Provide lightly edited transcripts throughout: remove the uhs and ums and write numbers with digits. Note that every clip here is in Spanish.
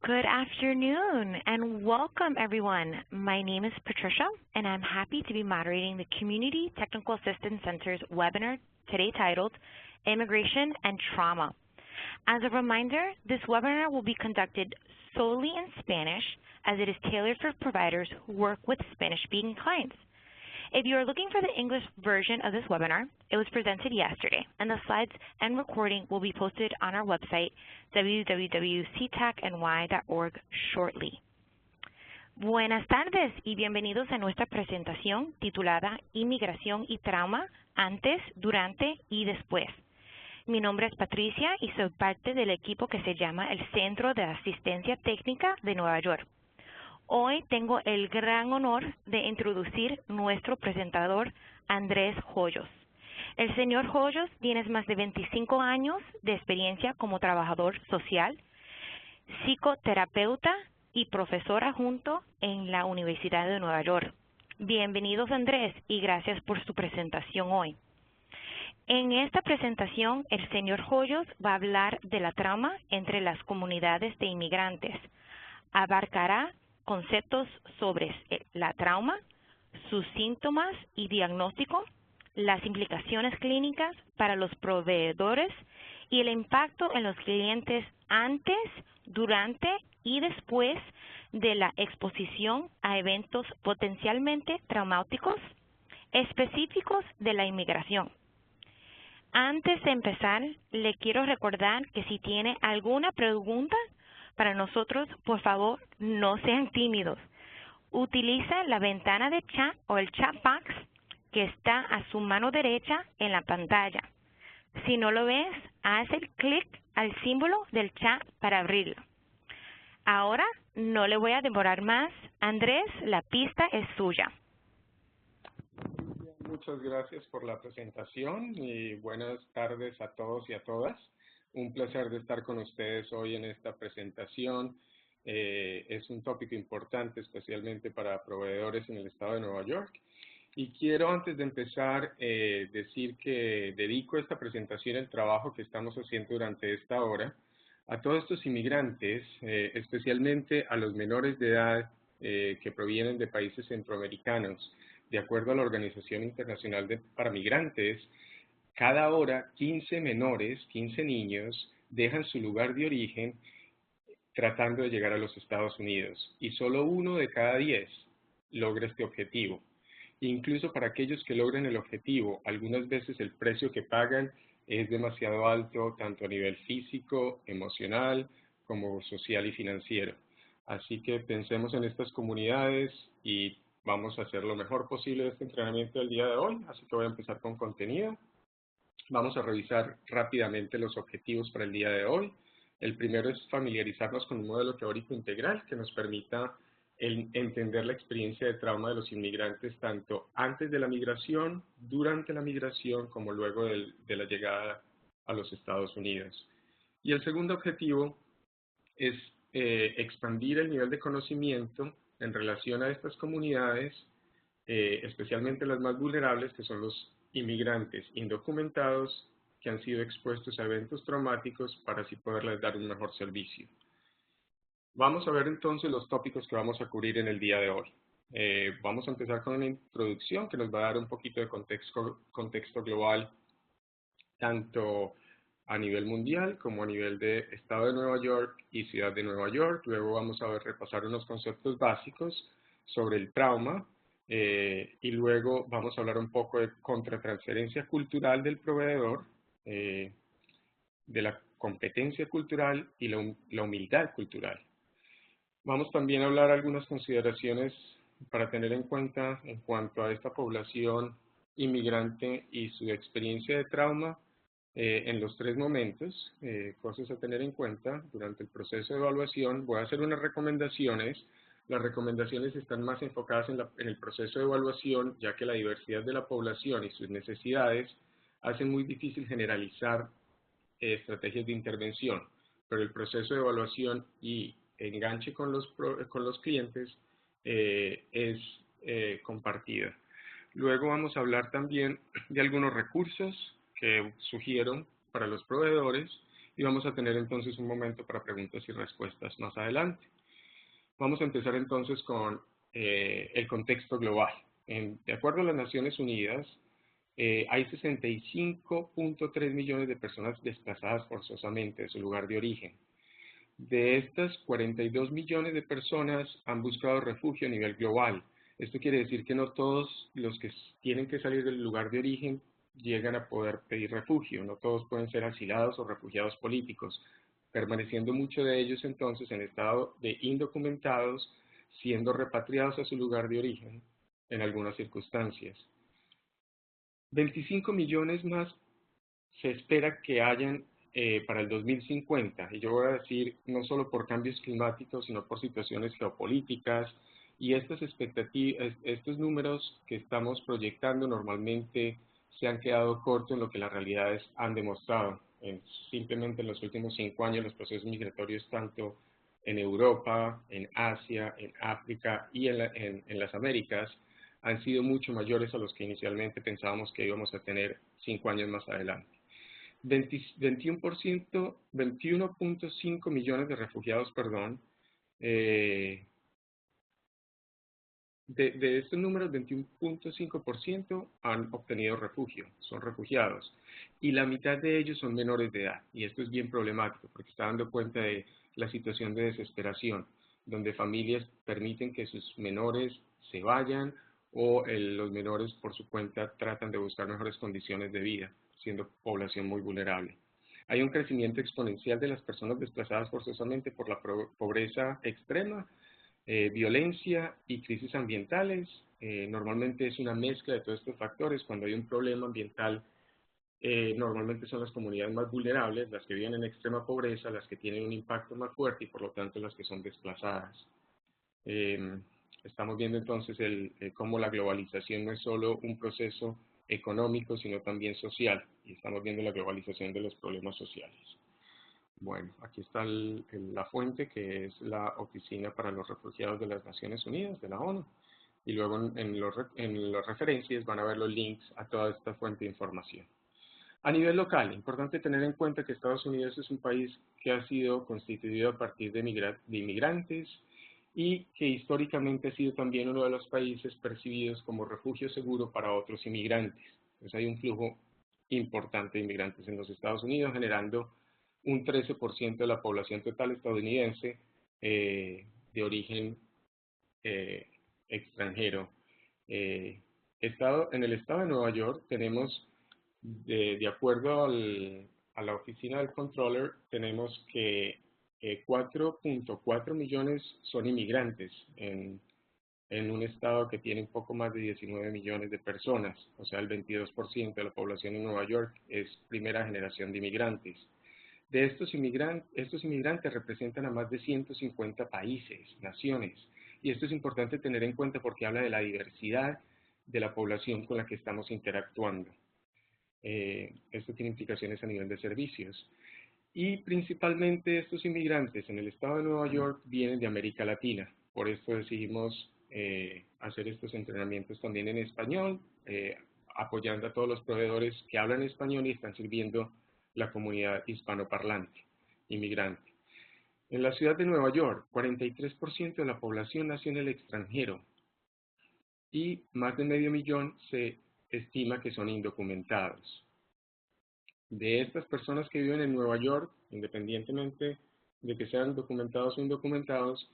Good afternoon and welcome everyone. My name is Patricia and I'm happy to be moderating the Community Technical Assistance Center's webinar today titled Immigration and Trauma. As a reminder, this webinar will be conducted solely in Spanish as it is tailored for providers who work with Spanish-speaking clients. If you are looking for the English version of this webinar, it was presented yesterday, and the slides and recording will be posted on our website, www.ctacny.org, shortly. Buenas tardes y bienvenidos a nuestra presentación titulada Inmigración y Trauma antes, durante y después. Mi nombre es Patricia y soy parte del equipo que se llama el Centro de Asistencia Técnica de Nueva York. Hoy tengo el gran honor de introducir nuestro presentador, Andrés Hoyos. El señor Hoyos tiene más de 25 años de experiencia como trabajador social, psicoterapeuta y profesor adjunto en la Universidad de Nueva York. Bienvenidos, Andrés, y gracias por su presentación hoy. En esta presentación, el señor Hoyos va a hablar de la trauma entre las comunidades de inmigrantes. Abarcará conceptos sobre la trauma, sus síntomas y diagnóstico, las implicaciones clínicas para los proveedores y el impacto en los clientes antes, durante y después de la exposición a eventos potencialmente traumáticos específicos de la inmigración. Antes de empezar, le quiero recordar que si tiene alguna pregunta para nosotros, por favor, no sean tímidos. Utiliza la ventana de chat o el chat box que está a su mano derecha en la pantalla. Si no lo ves, haz el clic al símbolo del chat para abrirlo. Ahora no le voy a demorar más. Andrés, la pista es suya. Muchas gracias por la presentación y buenas tardes a todos y a todas. Un placer de estar con ustedes hoy en esta presentación. Es un tópico importante, especialmente para proveedores en el estado de Nueva York. Y quiero, antes de empezar, decir que dedico esta presentación al trabajo que estamos haciendo durante esta hora a todos estos inmigrantes, especialmente a los menores de edad que provienen de países centroamericanos. De acuerdo a la Organización Internacional para Migrantes, cada hora 15 menores, 15 niños, dejan su lugar de origen tratando de llegar a los Estados Unidos y solo 1 de cada 10 logra este objetivo. Incluso para aquellos que logran el objetivo, algunas veces el precio que pagan es demasiado alto, tanto a nivel físico, emocional, como social y financiero. Así que pensemos en estas comunidades y vamos a hacer lo mejor posible de este entrenamiento del día de hoy. Así que voy a empezar con contenido. Vamos a revisar rápidamente los objetivos para el día de hoy. El primero es familiarizarnos con un modelo teórico integral que nos permita entender la experiencia de trauma de los inmigrantes tanto antes de la migración, durante la migración, como luego de la llegada a los Estados Unidos. Y el segundo objetivo es expandir el nivel de conocimiento en relación a estas comunidades, especialmente las más vulnerables, que son los inmigrantes indocumentados que han sido expuestos a eventos traumáticos para así poderles dar un mejor servicio. Vamos a ver entonces los tópicos que vamos a cubrir en el día de hoy. Vamos a empezar con una introducción que nos va a dar un poquito de contexto global, tanto a nivel mundial como a nivel de Estado de Nueva York y Ciudad de Nueva York. Luego vamos a repasar unos conceptos básicos sobre el trauma, y luego vamos a hablar un poco de contratransferencia cultural del proveedor, de la competencia cultural y la humildad cultural. Vamos también a hablar algunas consideraciones para tener en cuenta en cuanto a esta población inmigrante y su experiencia de trauma en los 3 momentos, cosas a tener en cuenta durante el proceso de evaluación. Voy a hacer unas recomendaciones. Las recomendaciones están más enfocadas en el proceso de evaluación, ya que la diversidad de la población y sus necesidades hacen muy difícil generalizar estrategias de intervención, pero el proceso de evaluación y enganche con los clientes es compartida. Luego vamos a hablar también de algunos recursos que sugiero para los proveedores y vamos a tener entonces un momento para preguntas y respuestas más adelante. Vamos a empezar entonces con el contexto global. De acuerdo a las Naciones Unidas, hay 65.3 millones de personas desplazadas forzosamente de su lugar de origen. De estas, 42 millones de personas han buscado refugio a nivel global. Esto quiere decir que no todos los que tienen que salir del lugar de origen llegan a poder pedir refugio. No todos pueden ser asilados o refugiados políticos, permaneciendo muchos de ellos entonces en estado de indocumentados, siendo repatriados a su lugar de origen en algunas circunstancias. 25 millones más se espera que hayan para el 2050, y yo voy a decir no solo por cambios climáticos, sino por situaciones geopolíticas, y estas expectativas, estos números que estamos proyectando normalmente se han quedado cortos en lo que las realidades han demostrado. Simplemente en los últimos 5 años los procesos migratorios tanto en Europa, en Asia, en África y en las Américas han sido mucho mayores a los que inicialmente pensábamos que íbamos a tener 5 años más adelante. 21.5 millones de refugiados, de estos números, 21.5% han obtenido refugio, son refugiados, y la mitad de ellos son menores de edad, y esto es bien problemático porque está dando cuenta de la situación de desesperación, donde familias permiten que sus menores se vayan o los menores por su cuenta tratan de buscar mejores condiciones de vida, siendo población muy vulnerable. Hay un crecimiento exponencial de las personas desplazadas forzosamente por la pobreza extrema, violencia y crisis ambientales. Normalmente es una mezcla de todos estos factores. Cuando hay un problema ambiental, normalmente son las comunidades más vulnerables, las que viven en extrema pobreza, las que tienen un impacto más fuerte y por lo tanto las que son desplazadas. Estamos viendo entonces cómo la globalización no es solo un proceso económico, sino también social, y estamos viendo la globalización de los problemas sociales. Bueno, aquí está la fuente, que es la Oficina para los Refugiados de las Naciones Unidas, de la ONU. Y luego en las referencias van a ver los links a toda esta fuente de información. A nivel local, importante tener en cuenta que Estados Unidos es un país que ha sido constituido a partir de inmigrantes y que históricamente ha sido también uno de los países percibidos como refugio seguro para otros inmigrantes. Entonces hay un flujo importante de inmigrantes en los Estados Unidos, generando un 13% de la población total estadounidense de origen extranjero. En el estado de Nueva York tenemos, de acuerdo a la oficina del Controller, tenemos que 4.4 millones son inmigrantes en un estado que tiene un poco más de 19 millones de personas, o sea, el 22% de la población en Nueva York es primera generación de inmigrantes. De estos inmigrantes representan a más de 150 países, naciones, y esto es importante tener en cuenta porque habla de la diversidad de la población con la que estamos interactuando. Esto tiene implicaciones a nivel de servicios. Y principalmente estos inmigrantes en el estado de Nueva York vienen de América Latina. Por esto decidimos hacer estos entrenamientos también en español, apoyando a todos los proveedores que hablan español y están sirviendo la comunidad hispanoparlante, inmigrante. En la ciudad de Nueva York, 43% de la población nació en el extranjero y más de medio millón se estima que son indocumentados. De estas personas que viven en Nueva York, independientemente de que sean documentados o indocumentados,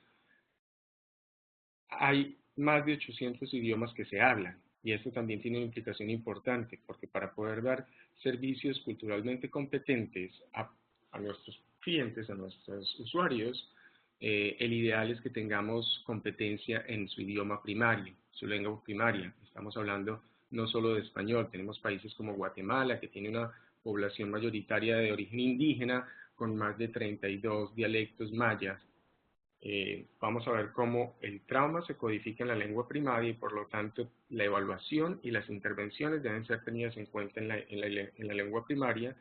hay más de 800 idiomas que se hablan. Y esto también tiene una implicación importante, porque para poder dar servicios culturalmente competentes a nuestros clientes, a nuestros usuarios, el ideal es que tengamos competencia en su idioma primario, su lengua primaria. Estamos hablando no solo de español, tenemos países como Guatemala, que tiene una población mayoritaria de origen indígena, con más de 32 dialectos mayas. Vamos a ver cómo el trauma se codifica en la lengua primaria y por lo tanto la evaluación y las intervenciones deben ser tenidas en cuenta en la lengua primaria,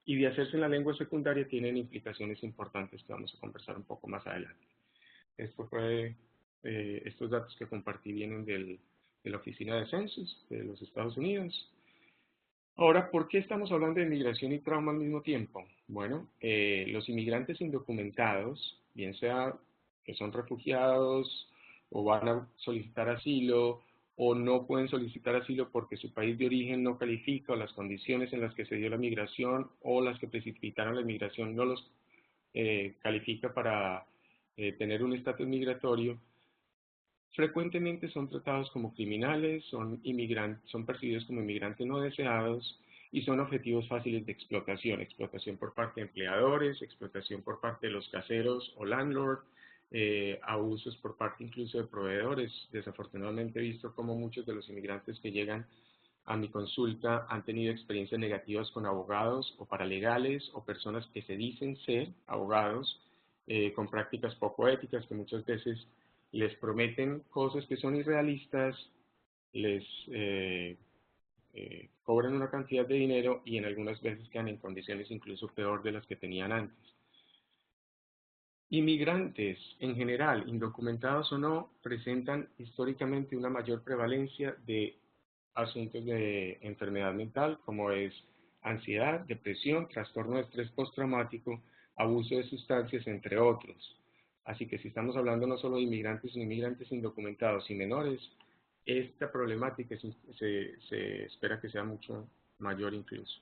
y de hacerse en la lengua secundaria tienen implicaciones importantes que vamos a conversar un poco más adelante. Estos datos que compartí vienen de la Oficina de Census de los Estados Unidos. Ahora, ¿por qué estamos hablando de migración y trauma al mismo tiempo? Bueno, los inmigrantes indocumentados, bien sea que son refugiados o van a solicitar asilo o no pueden solicitar asilo porque su país de origen no califica o las condiciones en las que se dio la migración o las que precipitaron la migración no los califica para tener un estatus migratorio, frecuentemente son tratados como criminales, son percibidos como inmigrantes no deseados y son objetivos fáciles de explotación, explotación por parte de empleadores, explotación por parte de los caseros o landlord, abusos por parte incluso de proveedores. Desafortunadamente he visto cómo muchos de los inmigrantes que llegan a mi consulta han tenido experiencias negativas con abogados o paralegales o personas que se dicen ser abogados con prácticas poco éticas que muchas veces les prometen cosas que son irrealistas, les cobran una cantidad de dinero y en algunas veces quedan en condiciones incluso peor de las que tenían antes. Inmigrantes, en general, indocumentados o no, presentan históricamente una mayor prevalencia de asuntos de enfermedad mental, como es ansiedad, depresión, trastorno de estrés postraumático, abuso de sustancias, entre otros. Así que si estamos hablando no solo de inmigrantes, sino inmigrantes indocumentados y menores, esta problemática se espera que sea mucho mayor incluso.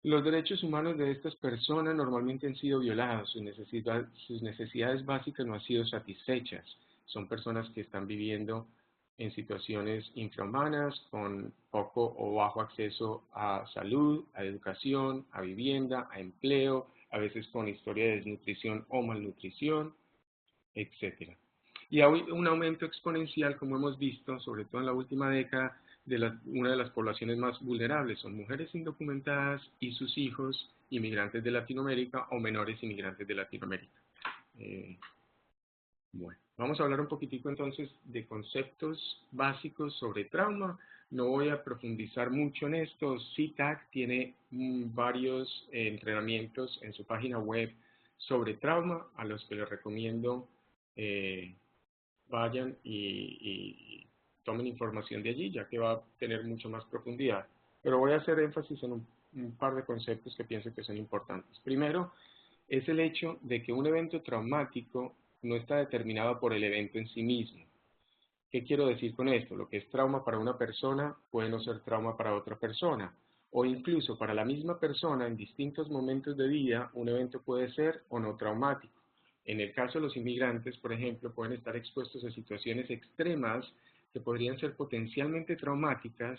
Los derechos humanos de estas personas normalmente han sido violados, sus necesidades básicas no han sido satisfechas. Son personas que están viviendo en situaciones infrahumanas, con poco o bajo acceso a salud, a educación, a vivienda, a empleo, a veces con historia de desnutrición o malnutrición, etc. Y hay un aumento exponencial, como hemos visto, sobre todo en la última década, de una de las poblaciones más vulnerables. Son mujeres indocumentadas y sus hijos inmigrantes de Latinoamérica o menores inmigrantes de Latinoamérica. Bueno, vamos a hablar un poquitico entonces de conceptos básicos sobre trauma. No voy a profundizar mucho en esto. CTAC tiene varios entrenamientos en su página web sobre trauma, a los que les recomiendo vayan y tomen información de allí, ya que va a tener mucho más profundidad. Pero voy a hacer énfasis en un par de conceptos que pienso que son importantes. Primero, es el hecho de que un evento traumático no está determinado por el evento en sí mismo. ¿Qué quiero decir con esto? Lo que es trauma para una persona puede no ser trauma para otra persona. O incluso para la misma persona, en distintos momentos de vida, un evento puede ser o no traumático. En el caso de los inmigrantes, por ejemplo, pueden estar expuestos a situaciones extremas que podrían ser potencialmente traumáticas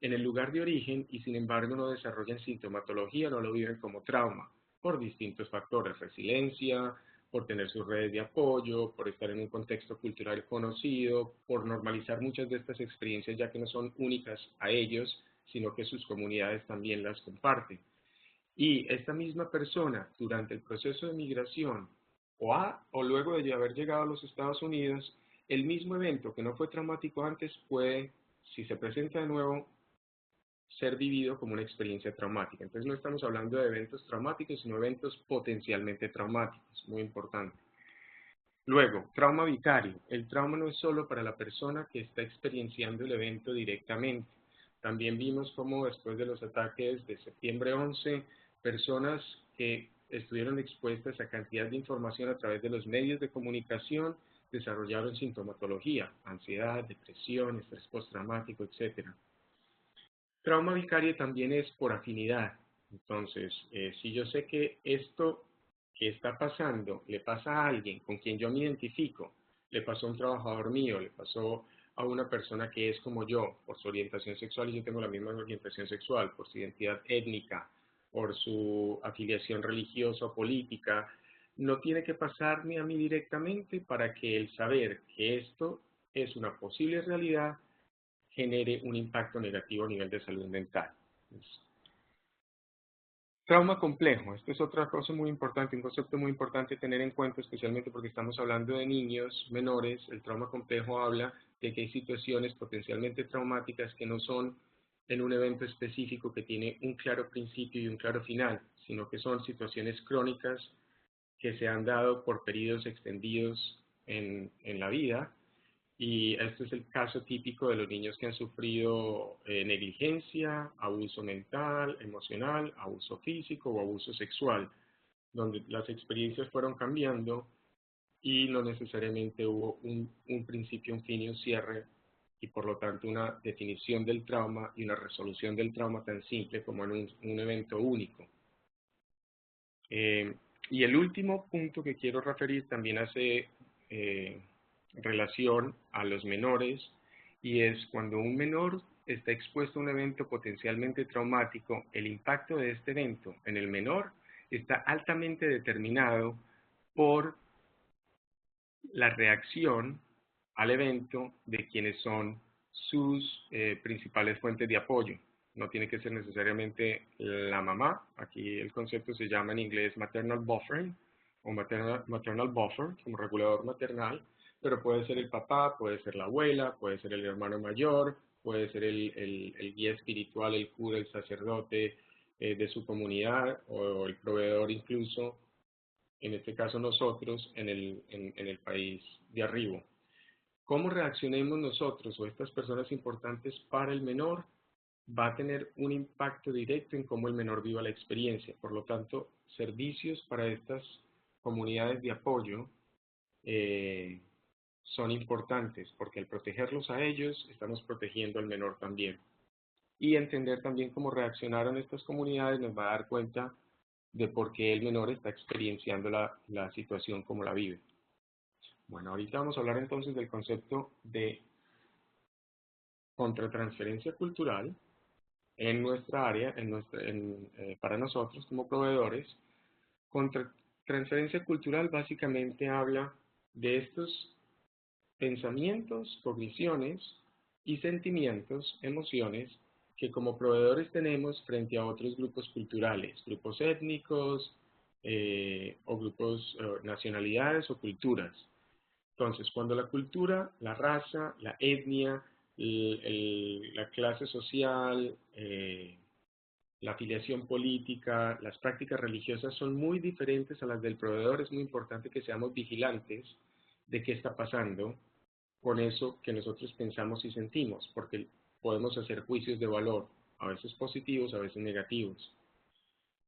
en el lugar de origen y sin embargo no desarrollan sintomatología, no lo viven como trauma, por distintos factores, resiliencia, por tener sus redes de apoyo, por estar en un contexto cultural conocido, por normalizar muchas de estas experiencias ya que no son únicas a ellos, sino que sus comunidades también las comparten. Y esta misma persona, durante el proceso de migración o luego de haber llegado a los Estados Unidos, el mismo evento que no fue traumático antes puede, si se presenta de nuevo, ser vivido como una experiencia traumática. Entonces no estamos hablando de eventos traumáticos, sino eventos potencialmente traumáticos, muy importante. Luego, trauma vicario. El trauma no es solo para la persona que está experienciando el evento directamente. También vimos cómo después de los ataques de septiembre 11, personas que estuvieron expuestas a cantidad de información a través de los medios de comunicación desarrollaron sintomatología, ansiedad, depresión, estrés postraumático, etc. Trauma vicario también es por afinidad. Entonces, si yo sé que esto que está pasando le pasa a alguien con quien yo me identifico, le pasó a un trabajador mío, le pasó a una persona que es como yo, por su orientación sexual y yo tengo la misma orientación sexual, por su identidad étnica, por su afiliación religiosa o política, no tiene que pasarme a mí directamente para que el saber que esto es una posible realidad genere un impacto negativo a nivel de salud mental. Trauma complejo, esta es otra cosa muy importante, un concepto muy importante tener en cuenta, especialmente porque estamos hablando de niños menores. El trauma complejo habla de que hay situaciones potencialmente traumáticas que no son en un evento específico que tiene un claro principio y un claro final, sino que son situaciones crónicas que se han dado por periodos extendidos en la vida Y este es el caso típico de los niños que han sufrido negligencia, abuso mental, emocional, abuso físico o abuso sexual, donde las experiencias fueron cambiando y no necesariamente hubo un principio, un fin y un cierre, y por lo tanto una definición del trauma y una resolución del trauma tan simple como en un evento único. Y el último punto que quiero referir también hace relación a los menores, y es cuando un menor está expuesto a un evento potencialmente traumático, el impacto de este evento en el menor está altamente determinado por la reacción al evento de quienes son sus principales fuentes de apoyo. No tiene que ser necesariamente la mamá. Aquí el concepto se llama en inglés maternal buffering o maternal buffer, como regulador maternal, pero puede ser el papá, puede ser la abuela, puede ser el hermano mayor, puede ser el guía espiritual, el cura, el sacerdote de su comunidad o el proveedor incluso, en este caso nosotros, en el país de arriba. ¿Cómo reaccionemos nosotros o estas personas importantes para el menor? Va a tener un impacto directo en cómo el menor viva la experiencia. Por lo tanto, servicios para estas comunidades de apoyo son importantes, porque al protegerlos a ellos, estamos protegiendo al menor también. Y entender también cómo reaccionaron estas comunidades nos va a dar cuenta de por qué el menor está experienciando la situación como la vive. Bueno, ahorita vamos a hablar entonces del concepto de contratransferencia cultural en nuestra área, para nosotros como proveedores. Contratransferencia cultural básicamente habla de estos pensamientos, cogniciones y sentimientos, emociones, que como proveedores tenemos frente a otros grupos culturales, grupos étnicos o grupos, nacionalidades o culturas. Entonces, cuando la cultura, la raza, la etnia, la clase social, la afiliación política, las prácticas religiosas son muy diferentes a las del proveedor, es muy importante que seamos vigilantes de qué está pasando con eso que nosotros pensamos y sentimos, porque podemos hacer juicios de valor, a veces positivos, a veces negativos.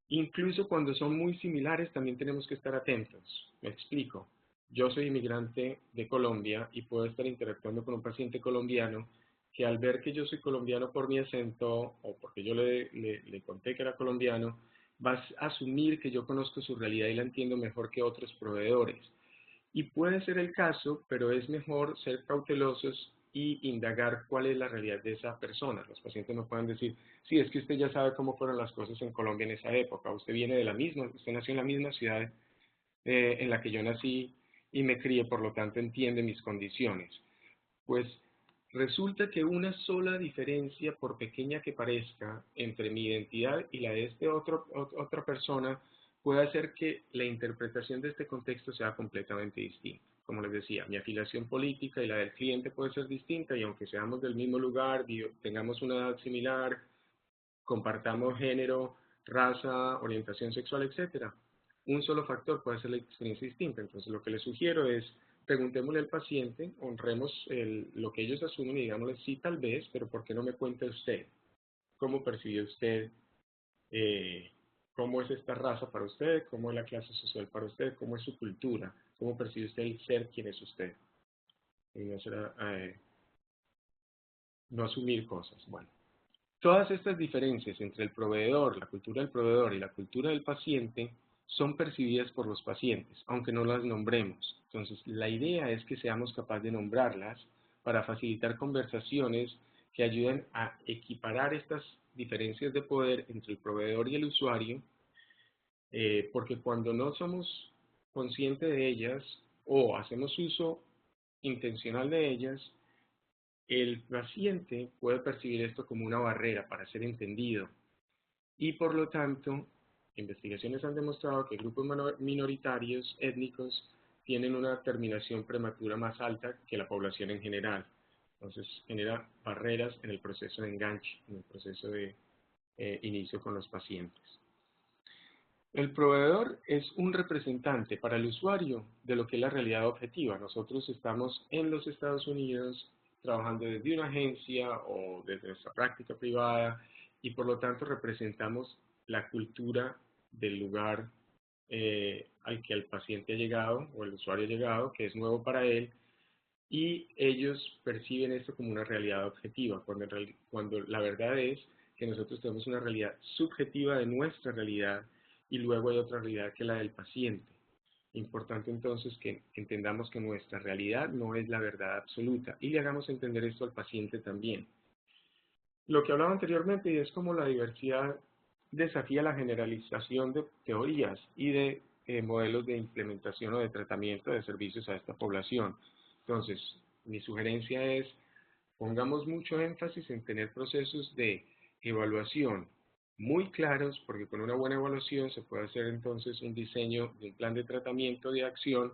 Incluso cuando son muy similares también tenemos que estar atentos. Me explico. Yo soy inmigrante de Colombia y puedo estar interactuando con un paciente colombiano que al ver que yo soy colombiano por mi acento o porque yo le conté que era colombiano, va a asumir que yo conozco su realidad y la entiendo mejor que otros proveedores. Y puede ser el caso, pero es mejor ser cautelosos y indagar cuál es la realidad de esa persona. Los pacientes no pueden decir, sí, es que usted ya sabe cómo fueron las cosas en Colombia en esa época, usted viene de la misma, usted nació en la misma ciudad en la que yo nací y me crié, por lo tanto entiende mis condiciones. Pues resulta que una sola diferencia, por pequeña que parezca, entre mi identidad y la de otra persona, puede hacer que la interpretación de este contexto sea completamente distinta. Como les decía, mi afiliación política y la del cliente puede ser distinta, y aunque seamos del mismo lugar, tengamos una edad similar, compartamos género, raza, orientación sexual, etcétera, un solo factor puede hacer la experiencia distinta. Entonces, lo que les sugiero es, preguntémosle al paciente, honremos lo que ellos asumen y digámosle, sí, tal vez, pero ¿por qué no me cuenta usted? ¿Cómo percibe usted? ¿Cómo es esta raza para usted? ¿Cómo es la clase social para usted? ¿Cómo es su cultura? ¿Cómo percibe usted el ser? ¿Quién es usted? Y no asumir cosas. Bueno, todas estas diferencias entre el proveedor, la cultura del proveedor y la cultura del paciente son percibidas por los pacientes, aunque no las nombremos. Entonces, la idea es que seamos capaces de nombrarlas para facilitar conversaciones que ayuden a equiparar estas diferencias de poder entre el proveedor y el usuario, porque cuando no somos conscientes de ellas o hacemos uso intencional de ellas, el paciente puede percibir esto como una barrera para ser entendido, y por lo tanto, investigaciones han demostrado que grupos minoritarios étnicos tienen una terminación prematura más alta que la población en general. Entonces, genera barreras en el proceso de enganche, en el proceso de inicio con los pacientes. El proveedor es un representante para el usuario de lo que es la realidad objetiva. Nosotros estamos en los Estados Unidos trabajando desde una agencia o desde nuestra práctica privada y por lo tanto representamos la cultura del lugar al que el paciente ha llegado o el usuario ha llegado, que es nuevo para él, y ellos perciben esto como una realidad objetiva, cuando la verdad es que nosotros tenemos una realidad subjetiva de nuestra realidad y luego hay otra realidad que es la del paciente. Importante entonces que entendamos que nuestra realidad no es la verdad absoluta y le hagamos entender esto al paciente también. Lo que hablaba anteriormente y es como la diversidad desafía la generalización de teorías y de modelos de implementación o de tratamiento de servicios a esta población. Entonces, mi sugerencia es, pongamos mucho énfasis en tener procesos de evaluación muy claros, porque con una buena evaluación se puede hacer entonces un diseño de un plan de tratamiento de acción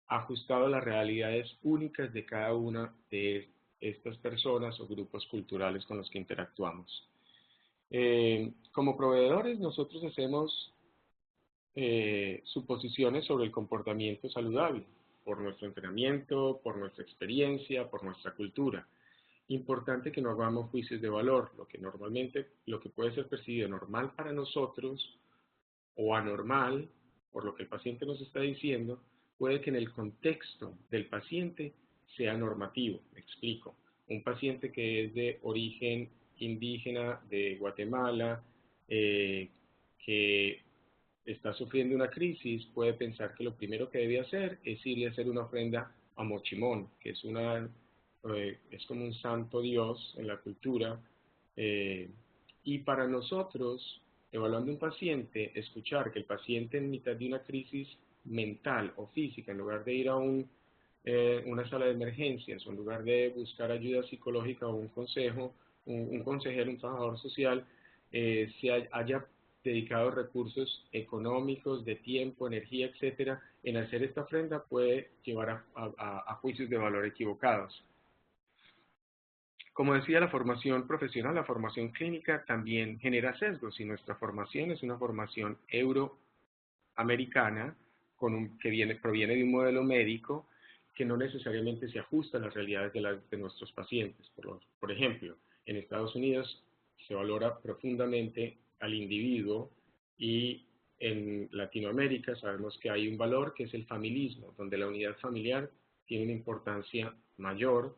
ajustado a las realidades únicas de cada una de estas personas o grupos culturales con los que interactuamos. Como proveedores, nosotros hacemos suposiciones sobre el comportamiento saludable, por nuestro entrenamiento, por nuestra experiencia, por nuestra cultura. Importante que no hagamos juicios de valor, lo que puede ser percibido normal para nosotros o anormal, por lo que el paciente nos está diciendo, puede que en el contexto del paciente sea normativo. Me explico. Un paciente que es de origen indígena de Guatemala, que está sufriendo una crisis, puede pensar que lo primero que debe hacer es irle a hacer una ofrenda a Mochimón, que es como un santo dios en la cultura, y para nosotros, evaluando un paciente, escuchar que el paciente en mitad de una crisis mental o física, en lugar de ir a una sala de emergencias, o en lugar de buscar ayuda psicológica o un consejo, un consejero, un trabajador social, haya dedicado recursos económicos, de tiempo, energía, etcétera, en hacer esta ofrenda puede llevar a juicios de valor equivocados. Como decía, la formación profesional, la formación clínica también genera sesgos y nuestra formación es una formación euroamericana que proviene de un modelo médico que no necesariamente se ajusta a las realidades de nuestros pacientes. Por ejemplo, en Estados Unidos se valora profundamente al individuo y en Latinoamérica sabemos que hay un valor que es el familismo, donde la unidad familiar tiene una importancia mayor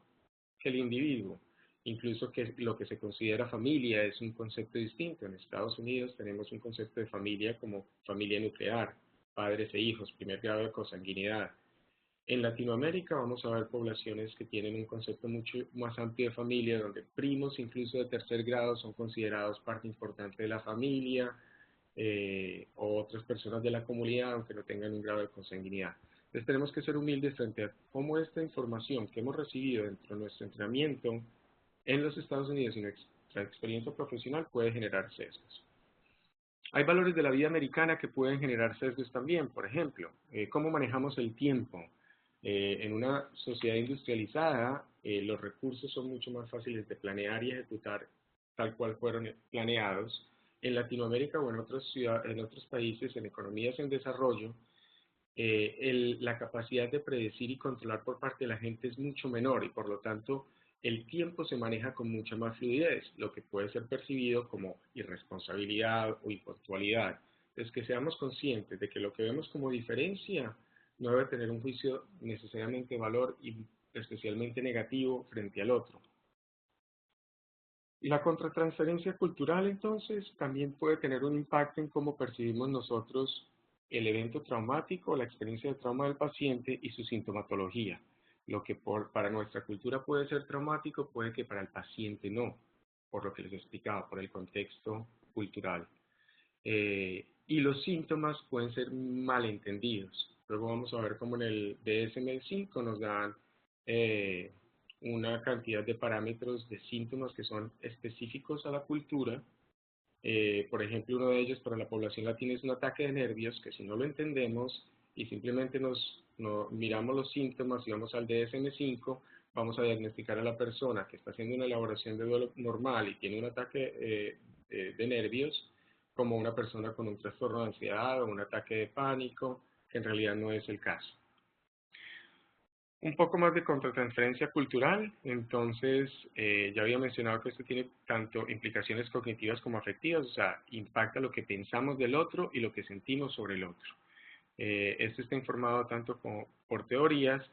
que el individuo. Incluso que lo que se considera familia es un concepto distinto. En Estados Unidos tenemos un concepto de familia como familia nuclear, padres e hijos, primer grado de consanguinidad. En Latinoamérica vamos a ver poblaciones que tienen un concepto mucho más amplio de familia, donde primos incluso de tercer grado son considerados parte importante de la familia, o otras personas de la comunidad, aunque no tengan un grado de consanguinidad. Entonces tenemos que ser humildes frente a cómo esta información que hemos recibido dentro de nuestro entrenamiento en los Estados Unidos y nuestra experiencia profesional puede generar sesgos. Hay valores de la vida americana que pueden generar sesgos también. Por ejemplo, cómo manejamos el tiempo. En una sociedad industrializada, los recursos son mucho más fáciles de planear y ejecutar tal cual fueron planeados. En Latinoamérica o en otros países, en economías en desarrollo, la capacidad de predecir y controlar por parte de la gente es mucho menor y por lo tanto el tiempo se maneja con mucha más fluidez, lo que puede ser percibido como irresponsabilidad o impuntualidad. Entonces, que seamos conscientes de que lo que vemos como diferencia no debe tener un juicio necesariamente de valor y especialmente negativo frente al otro. La contratransferencia cultural, entonces, también puede tener un impacto en cómo percibimos nosotros el evento traumático, la experiencia de trauma del paciente y su sintomatología. Lo que para nuestra cultura puede ser traumático, puede que para el paciente no, por lo que les explicaba, por el contexto cultural. Y los síntomas pueden ser malentendidos. Luego vamos a ver cómo en el DSM-5 nos dan una cantidad de parámetros de síntomas que son específicos a la cultura. Por ejemplo, uno de ellos para la población latina es un ataque de nervios, que si no lo entendemos y simplemente miramos los síntomas y vamos al DSM-5, vamos a diagnosticar a la persona que está haciendo una elaboración de duelo normal y tiene un ataque de nervios, como una persona con un trastorno de ansiedad o un ataque de pánico, que en realidad no es el caso. Un poco más de contratransferencia cultural, entonces ya había mencionado que esto tiene tanto implicaciones cognitivas como afectivas, o sea, impacta lo que pensamos del otro y lo que sentimos sobre el otro. Esto está informado tanto por teorías,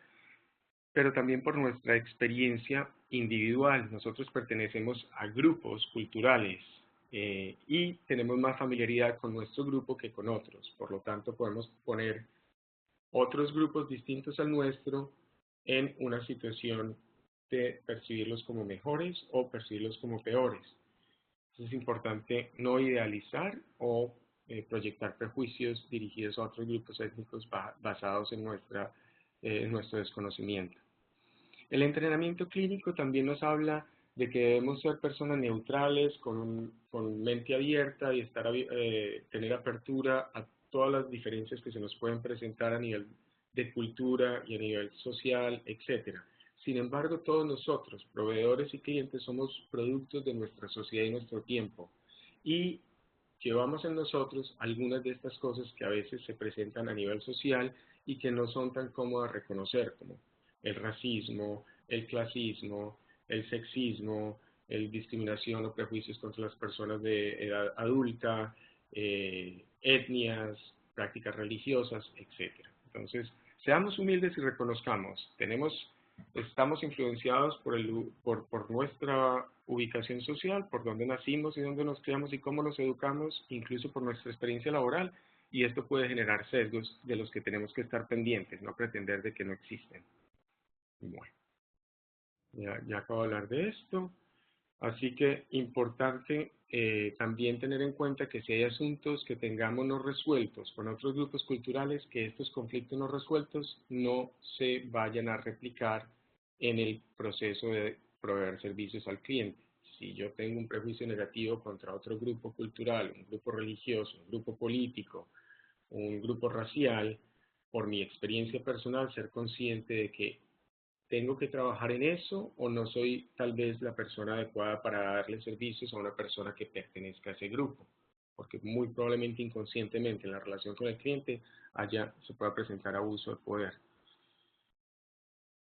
pero también por nuestra experiencia individual. Nosotros pertenecemos a grupos culturales y tenemos más familiaridad con nuestro grupo que con otros. Por lo tanto, podemos poner otros grupos distintos al nuestro en una situación de percibirlos como mejores o percibirlos como peores. Entonces es importante no idealizar o proyectar prejuicios dirigidos a otros grupos étnicos basados en nuestro desconocimiento. El entrenamiento clínico también nos habla de que debemos ser personas neutrales, con mente abierta y tener apertura a todas las diferencias que se nos pueden presentar a nivel de cultura y a nivel social, etc. Sin embargo, todos nosotros, proveedores y clientes, somos productos de nuestra sociedad y nuestro tiempo. Y llevamos en nosotros algunas de estas cosas que a veces se presentan a nivel social y que no son tan cómodas reconocer, como el racismo, el clasismo, el sexismo, el discriminación o prejuicios contra las personas de edad adulta, etnias, prácticas religiosas, etc. Entonces, seamos humildes y reconozcamos, estamos influenciados por nuestra ubicación social, por dónde nacimos y dónde nos criamos y cómo nos educamos, incluso por nuestra experiencia laboral, y esto puede generar sesgos de los que tenemos que estar pendientes, no pretender de que no existen. Bueno, ya acabo de hablar de esto. Así que importante también tener en cuenta que si hay asuntos que tengamos no resueltos con otros grupos culturales, que estos conflictos no resueltos no se vayan a replicar en el proceso de proveer servicios al cliente. Si yo tengo un prejuicio negativo contra otro grupo cultural, un grupo religioso, un grupo político, un grupo racial, por mi experiencia personal, ser consciente de que ¿tengo que trabajar en eso o no soy tal vez la persona adecuada para darle servicios a una persona que pertenezca a ese grupo? Porque muy probablemente inconscientemente en la relación con el cliente allá se pueda presentar abuso de poder.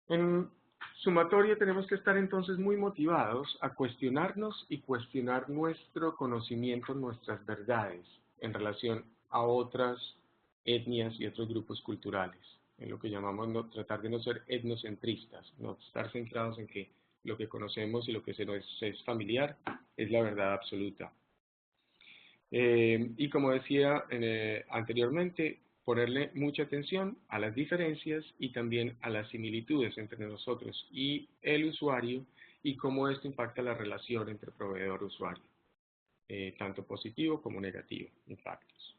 En sumatorio tenemos que estar entonces muy motivados a cuestionarnos y cuestionar nuestro conocimiento, nuestras verdades en relación a otras etnias y otros grupos culturales, en lo que llamamos tratar de no ser etnocentristas, no estar centrados en que lo que conocemos y lo que se nos es familiar es la verdad absoluta. Y como decía anteriormente, ponerle mucha atención a las diferencias y también a las similitudes entre nosotros y el usuario y cómo esto impacta la relación entre proveedor y usuario, tanto positivo como negativo, impactos.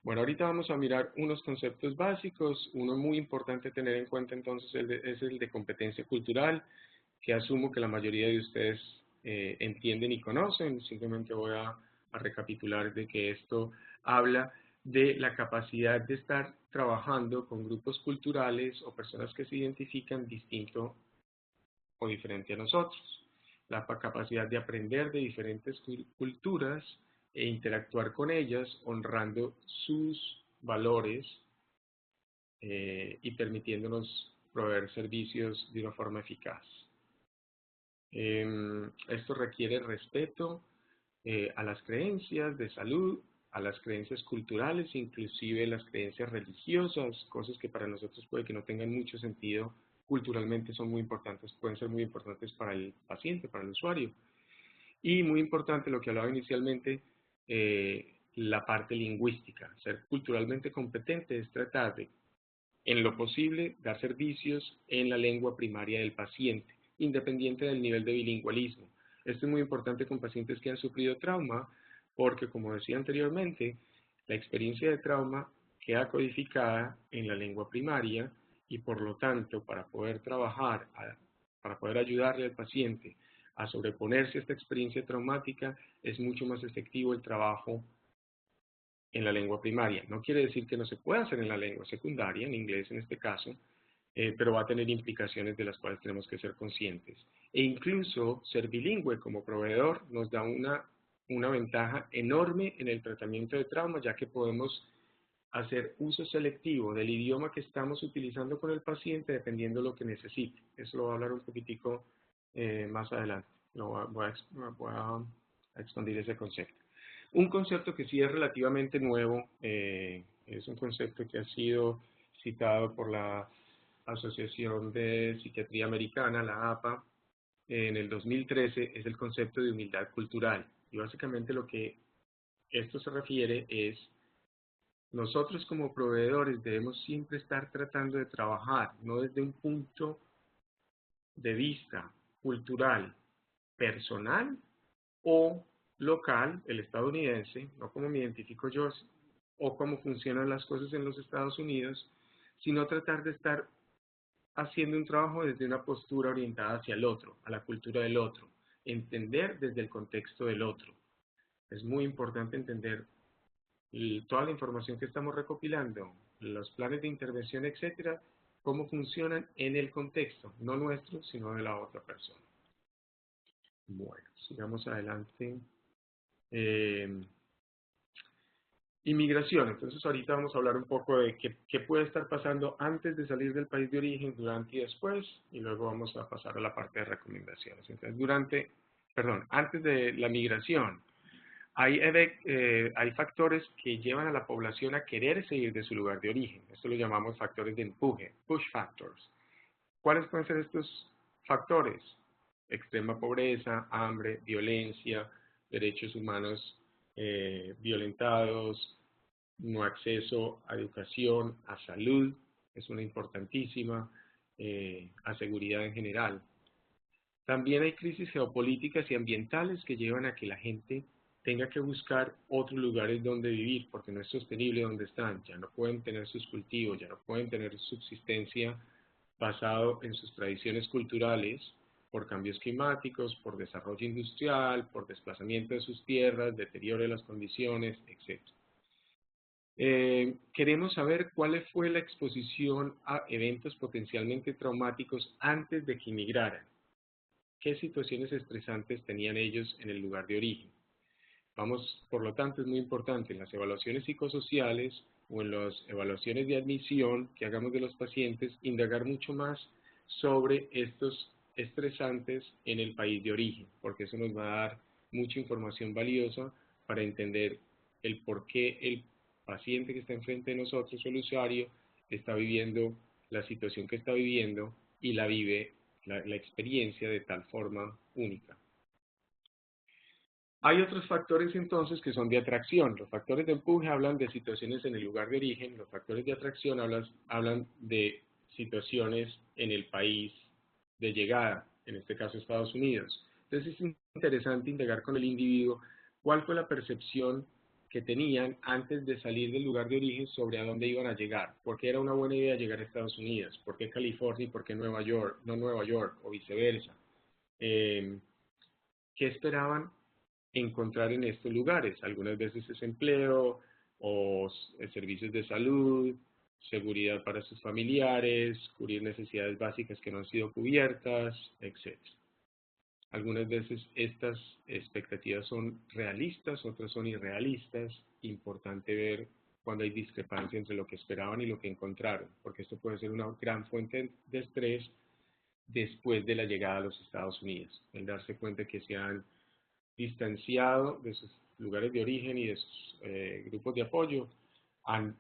Bueno, ahorita vamos a mirar unos conceptos básicos. Uno muy importante tener en cuenta entonces es el de competencia cultural, que asumo que la mayoría de ustedes entienden y conocen. Simplemente voy a recapitular de que esto habla de la capacidad de estar trabajando con grupos culturales o personas que se identifican distinto o diferente a nosotros. La capacidad de aprender de diferentes culturas e interactuar con ellas honrando sus valores y permitiéndonos proveer servicios de una forma eficaz. Esto requiere respeto a las creencias de salud, a las creencias culturales, inclusive las creencias religiosas, cosas que para nosotros puede que no tengan mucho sentido, culturalmente son muy importantes, pueden ser muy importantes para el paciente, para el usuario. Y muy importante lo que hablaba inicialmente, la parte lingüística. Ser culturalmente competente es tratar de, en lo posible, dar servicios en la lengua primaria del paciente, independiente del nivel de bilingüismo. Esto es muy importante con pacientes que han sufrido trauma, porque como decía anteriormente, la experiencia de trauma queda codificada en la lengua primaria y por lo tanto, para poder trabajar, para poder ayudarle al paciente a sobreponerse a esta experiencia traumática, es mucho más efectivo el trabajo en la lengua primaria. No quiere decir que no se pueda hacer en la lengua secundaria, en inglés en este caso, pero va a tener implicaciones de las cuales tenemos que ser conscientes. E incluso ser bilingüe como proveedor nos da una una ventaja enorme en el tratamiento de trauma, ya que podemos hacer uso selectivo del idioma que estamos utilizando con el paciente dependiendo de lo que necesite. Eso lo voy a hablar un poquitico más adelante. Voy a expandir ese concepto. Un concepto que sí es relativamente nuevo, es un concepto que ha sido citado por la Asociación de Psiquiatría Americana, la APA, en el 2013, es el concepto de humildad cultural. Y básicamente lo que esto se refiere es, nosotros como proveedores debemos siempre estar tratando de trabajar, no desde un punto de vista cultural, personal o local, el estadounidense, no como me identifico yo o cómo funcionan las cosas en los Estados Unidos, sino tratar de estar haciendo un trabajo desde una postura orientada hacia el otro, a la cultura del otro, entender desde el contexto del otro. Es muy importante entender toda la información que estamos recopilando, los planes de intervención, etcétera, cómo funcionan en el contexto, no nuestro, sino de la otra persona. Bueno, sigamos adelante. Inmigración. Entonces ahorita vamos a hablar un poco de qué puede estar pasando antes de salir del país de origen, durante y después, y luego vamos a pasar a la parte de recomendaciones. Entonces, antes de la migración, hay factores que llevan a la población a querer salir de su lugar de origen. Esto lo llamamos factores de empuje, push factors. ¿Cuáles pueden ser estos factores? Extrema pobreza, hambre, violencia, derechos humanos violentados, no acceso a educación, a salud, es una importantísima, a seguridad en general. También hay crisis geopolíticas y ambientales que llevan a que la gente tenga que buscar otros lugares donde vivir, porque no es sostenible donde están, ya no pueden tener sus cultivos, ya no pueden tener subsistencia basado en sus tradiciones culturales, por cambios climáticos, por desarrollo industrial, por desplazamiento de sus tierras, deterioro de las condiciones, etc. Queremos saber cuál fue la exposición a eventos potencialmente traumáticos antes de que inmigraran. ¿Qué situaciones estresantes tenían ellos en el lugar de origen? Por lo tanto, es muy importante en las evaluaciones psicosociales o en las evaluaciones de admisión que hagamos de los pacientes, indagar mucho más sobre estos estresantes en el país de origen, porque eso nos va a dar mucha información valiosa para entender el por qué el paciente que está enfrente de nosotros o el usuario está viviendo la situación que está viviendo y la vive la experiencia de tal forma única. Hay otros factores entonces que son de atracción. Los factores de empuje hablan de situaciones en el lugar de origen, los factores de atracción hablan de situaciones en el país de llegada, en este caso Estados Unidos. Entonces es interesante indagar con el individuo cuál fue la percepción que tenían antes de salir del lugar de origen sobre a dónde iban a llegar. ¿Por qué era una buena idea llegar a Estados Unidos? ¿Por qué California y por qué Nueva York, no Nueva York o viceversa? ¿Qué esperaban encontrar en estos lugares? Algunas veces es empleo o servicios de salud, seguridad para sus familiares, cubrir necesidades básicas que no han sido cubiertas, etc. Algunas veces estas expectativas son realistas, otras son irrealistas. Importante ver cuando hay discrepancia entre lo que esperaban y lo que encontraron, porque esto puede ser una gran fuente de estrés después de la llegada a los Estados Unidos, el darse cuenta que se han distanciado de sus lugares de origen y de sus grupos de apoyo, han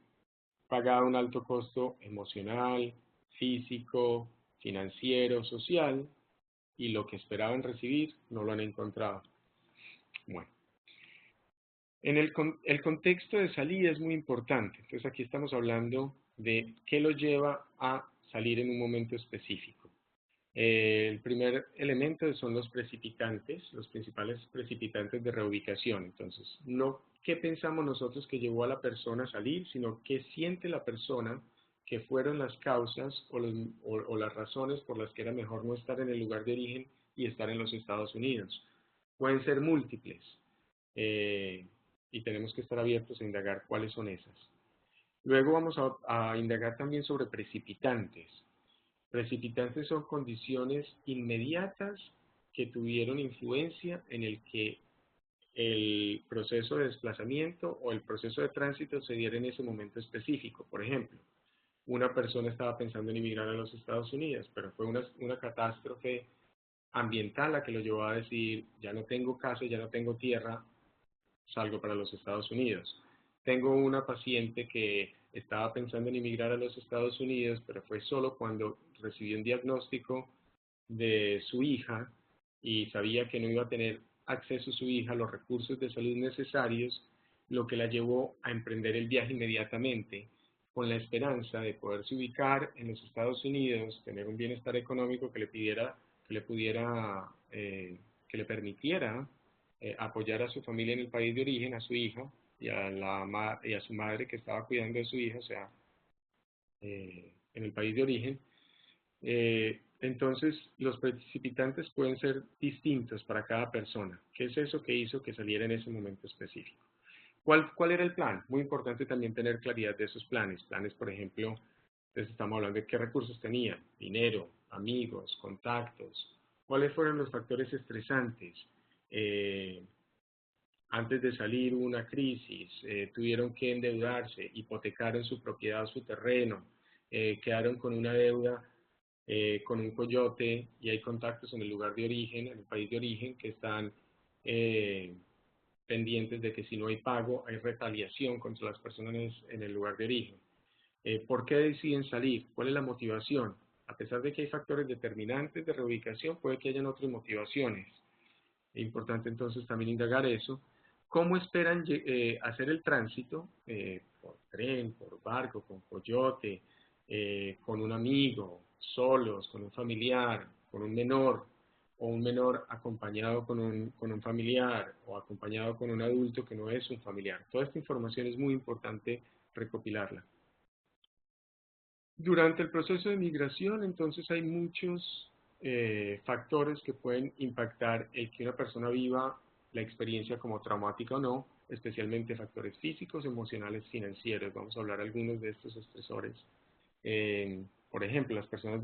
pagado un alto costo emocional, físico, financiero, social, y lo que esperaban recibir no lo han encontrado. Bueno, el contexto de salida es muy importante. Entonces aquí estamos hablando de qué lo lleva a salir en un momento específico. El primer elemento son los precipitantes, los principales precipitantes de reubicación. Entonces, no qué pensamos nosotros que llevó a la persona a salir, sino qué siente la persona que fueron las causas o las razones por las que era mejor no estar en el lugar de origen y estar en los Estados Unidos. Pueden ser múltiples y tenemos que estar abiertos a indagar cuáles son esas. Luego vamos a indagar también sobre precipitantes. Precipitantes son condiciones inmediatas que tuvieron influencia en el que el proceso de desplazamiento o el proceso de tránsito se diera en ese momento específico. Por ejemplo, una persona estaba pensando en emigrar a los Estados Unidos, pero fue una catástrofe ambiental la que lo llevó a decir, ya no tengo casa, ya no tengo tierra, salgo para los Estados Unidos. Tengo una paciente que estaba pensando en emigrar a los Estados Unidos, pero fue solo cuando recibió un diagnóstico de su hija y sabía que no iba a tener acceso a su hija a los recursos de salud necesarios, lo que la llevó a emprender el viaje inmediatamente, con la esperanza de poderse ubicar en los Estados Unidos, tener un bienestar económico que le pidiera, que le pudiera, que le permitiera apoyar a su familia en el país de origen, a su hija y y a su madre que estaba cuidando de su hija, o sea, en el país de origen. Entonces, los precipitantes pueden ser distintos para cada persona. ¿Qué es eso que hizo que saliera en ese momento específico? ¿Cuál era el plan? Muy importante también tener claridad de esos planes. Planes, por ejemplo, entonces estamos hablando de qué recursos tenía, dinero, amigos, contactos. ¿Cuáles fueron los factores estresantes? Eh, Antes de salir hubo una crisis, tuvieron que endeudarse, hipotecaron su propiedad o su terreno, quedaron con una deuda con un coyote y hay contactos en el lugar de origen, en el país de origen, que están eh, pendientes de que si no hay pago, hay retaliación contra las personas en el lugar de origen. ¿Por qué deciden salir? ¿Cuál es la motivación? A pesar de que hay factores determinantes de reubicación, puede que hayan otras motivaciones. Es importante entonces también indagar eso. ¿Cómo esperan hacer el tránsito? Por tren, por barco, con coyote, con un amigo, solos, con un familiar, con un menor, o un menor acompañado con un familiar, o acompañado con un adulto que no es un familiar. Toda esta información es muy importante recopilarla. Durante el proceso de migración, entonces, hay muchos factores que pueden impactar el que una persona viva la experiencia como traumática o no, especialmente factores físicos, emocionales, financieros. Vamos a hablar algunos de estos estresores. Por ejemplo, las personas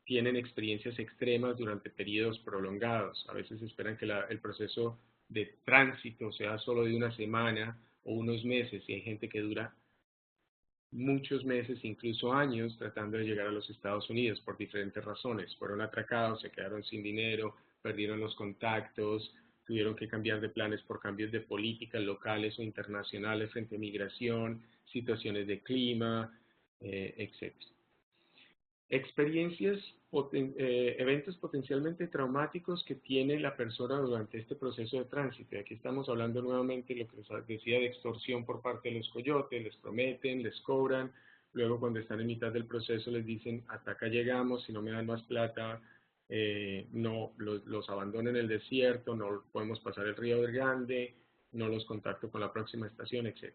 tienen experiencias extremas durante periodos prolongados. A veces esperan que el proceso de tránsito sea solo de una semana o unos meses, y hay gente que dura muchos meses, incluso años, tratando de llegar a los Estados Unidos por diferentes razones. Fueron atracados, se quedaron sin dinero, perdieron los contactos, tuvieron que cambiar de planes por cambios de políticas locales o internacionales frente a migración, situaciones de clima, etc. Experiencias, eventos potencialmente traumáticos que tiene la persona durante este proceso de tránsito. Y aquí estamos hablando nuevamente de lo que les decía de extorsión por parte de los coyotes, les prometen, les cobran, luego cuando están en mitad del proceso les dicen, hasta acá llegamos, si no me dan más plata, no, los abandono en el desierto, no podemos pasar el río Grande, no los contacto con la próxima estación, etc.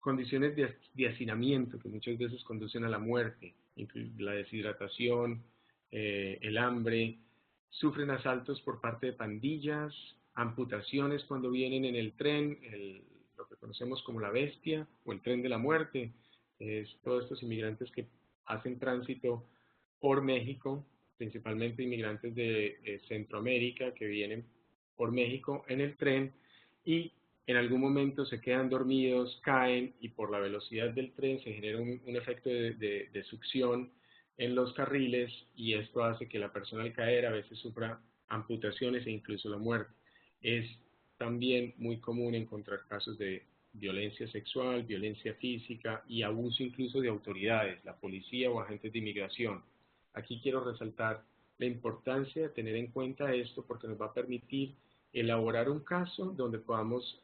Condiciones de hacinamiento que muchas veces conducen a la muerte, la deshidratación, el hambre, sufren asaltos por parte de pandillas, amputaciones cuando vienen en el tren, lo que conocemos como la bestia o el tren de la muerte, es todos estos inmigrantes que hacen tránsito por México, principalmente inmigrantes de Centroamérica que vienen por México en el tren y en algún momento se quedan dormidos, caen y por la velocidad del tren se genera un efecto de succión en los carriles y esto hace que la persona al caer a veces sufra amputaciones e incluso la muerte. Es también muy común encontrar casos de violencia sexual, violencia física y abuso incluso de autoridades, la policía o agentes de inmigración. Aquí quiero resaltar la importancia de tener en cuenta esto porque nos va a permitir elaborar un caso donde podamos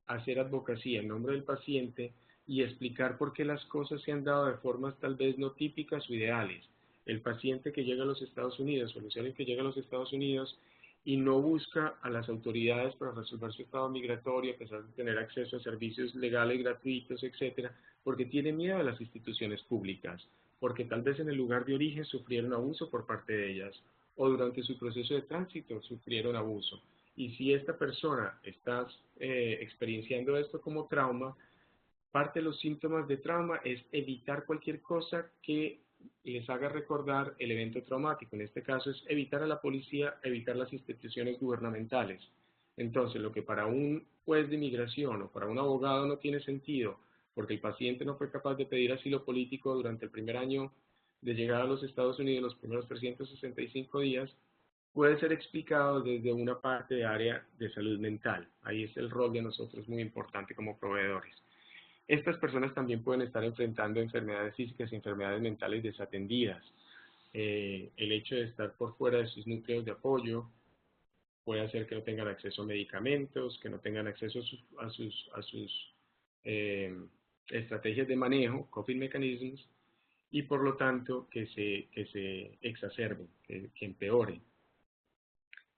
hacer advocacia en nombre del paciente y explicar por qué las cosas se han dado de formas tal vez no típicas o ideales. El paciente que llega a los Estados Unidos o el usuario que llega a los Estados Unidos y no busca a las autoridades para resolver su estado migratorio, a pesar de tener acceso a servicios legales gratuitos, etcétera, porque tiene miedo a las instituciones públicas, porque tal vez en el lugar de origen sufrieron abuso por parte de ellas, o durante su proceso de tránsito sufrieron abuso. Y si esta persona está experienciando esto como trauma, parte de los síntomas de trauma es evitar cualquier cosa que les haga recordar el evento traumático. En este caso es evitar a la policía, evitar las instituciones gubernamentales. Entonces, lo que para un juez de inmigración o para un abogado no tiene sentido, porque el paciente no fue capaz de pedir asilo político durante el primer año de llegada a los Estados Unidos, los primeros 365 días, puede ser explicado desde una parte de área de salud mental. Ahí es el rol de nosotros muy importante como proveedores. Estas personas también pueden estar enfrentando enfermedades físicas y enfermedades mentales desatendidas. El hecho de estar por fuera de sus núcleos de apoyo puede hacer que no tengan acceso a medicamentos, que no tengan acceso a sus eh, estrategias de manejo, coping mechanisms, y por lo tanto que se exacerben, que empeoren.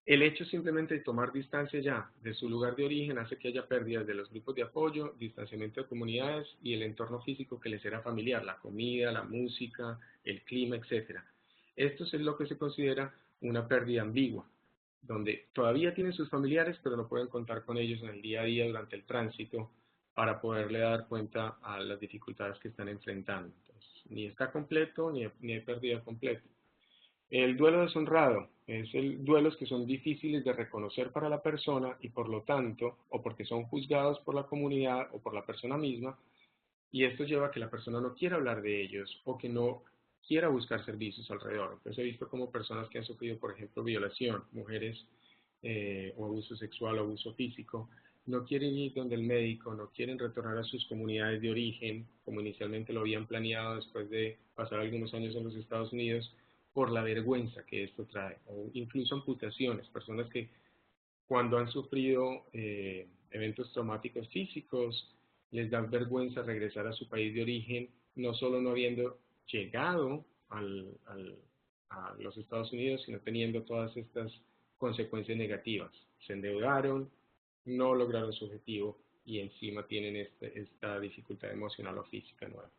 El hecho simplemente de tomar distancia ya de su lugar de origen hace que haya pérdidas de los grupos de apoyo, distanciamiento de comunidades y el entorno físico que les era familiar, la comida, la música, el clima, etc. Esto es lo que se considera una pérdida ambigua, donde todavía tienen sus familiares, pero no pueden contar con ellos en el día a día durante el tránsito para poderle dar cuenta a las dificultades que están enfrentando. Entonces, ni está completo, ni hay pérdida completa. El duelo deshonrado es el duelos que son difíciles de reconocer para la persona y por lo tanto, o porque son juzgados por la comunidad o por la persona misma, y esto lleva a que la persona no quiera hablar de ellos o que no quiera buscar servicios alrededor. Entonces he visto como personas que han sufrido, por ejemplo, violación, mujeres o abuso sexual o abuso físico, no quieren ir donde el médico, no quieren retornar a sus comunidades de origen, como inicialmente lo habían planeado después de pasar algunos años en los Estados Unidos, por la vergüenza que esto trae, o incluso amputaciones, personas que cuando han sufrido eventos traumáticos físicos, les da vergüenza regresar a su país de origen, no solo no habiendo llegado a los Estados Unidos, sino teniendo todas estas consecuencias negativas. Se endeudaron, no lograron su objetivo y encima tienen esta dificultad emocional o física nueva.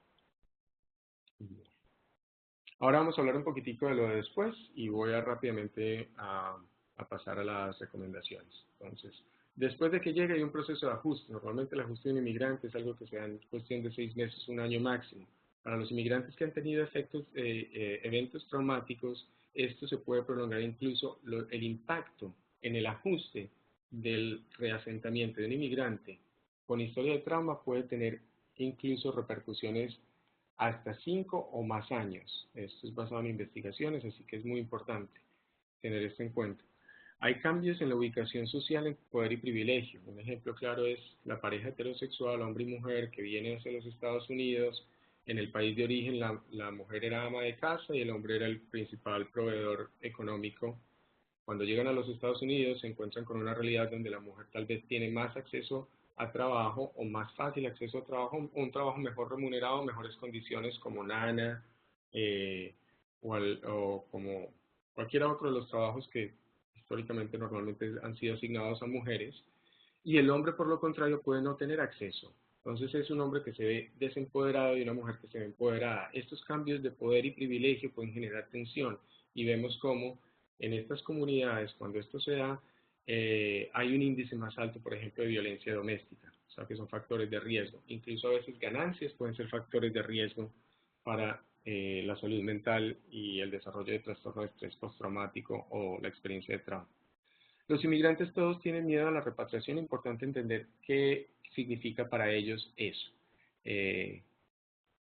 Ahora vamos a hablar un poquitico de lo de después y voy a rápidamente a pasar a las recomendaciones. Entonces, después de que llegue hay un proceso de ajuste. Normalmente el ajuste de un inmigrante es algo que se da en cuestión de 6 meses, un año máximo. Para los inmigrantes que han tenido eventos traumáticos, esto se puede prolongar incluso el impacto en el ajuste del reasentamiento de un inmigrante con historia de trauma puede tener incluso repercusiones hasta 5 o más años. Esto es basado en investigaciones, así que es muy importante tener esto en cuenta. Hay cambios en la ubicación social en poder y privilegio. Un ejemplo claro es la pareja heterosexual, hombre y mujer, que viene hacia los Estados Unidos. En el país de origen la mujer era ama de casa y el hombre era el principal proveedor económico. Cuando llegan a los Estados Unidos se encuentran con una realidad donde la mujer tal vez tiene más acceso a trabajo o más fácil acceso a trabajo, un trabajo mejor remunerado, mejores condiciones como nana o como cualquier otro de los trabajos que históricamente normalmente han sido asignados a mujeres, y el hombre por lo contrario puede no tener acceso. Entonces es un hombre que se ve desempoderado y una mujer que se ve empoderada. Estos cambios de poder y privilegio pueden generar tensión y vemos cómo en estas comunidades, cuando esto se da, hay un índice más alto, por ejemplo, de violencia doméstica, o sea que son factores de riesgo. Incluso a veces ganancias pueden ser factores de riesgo para la salud mental y el desarrollo de trastorno de estrés postraumático o la experiencia de trauma. Los inmigrantes todos tienen miedo a la repatriación, es importante entender qué significa para ellos eso.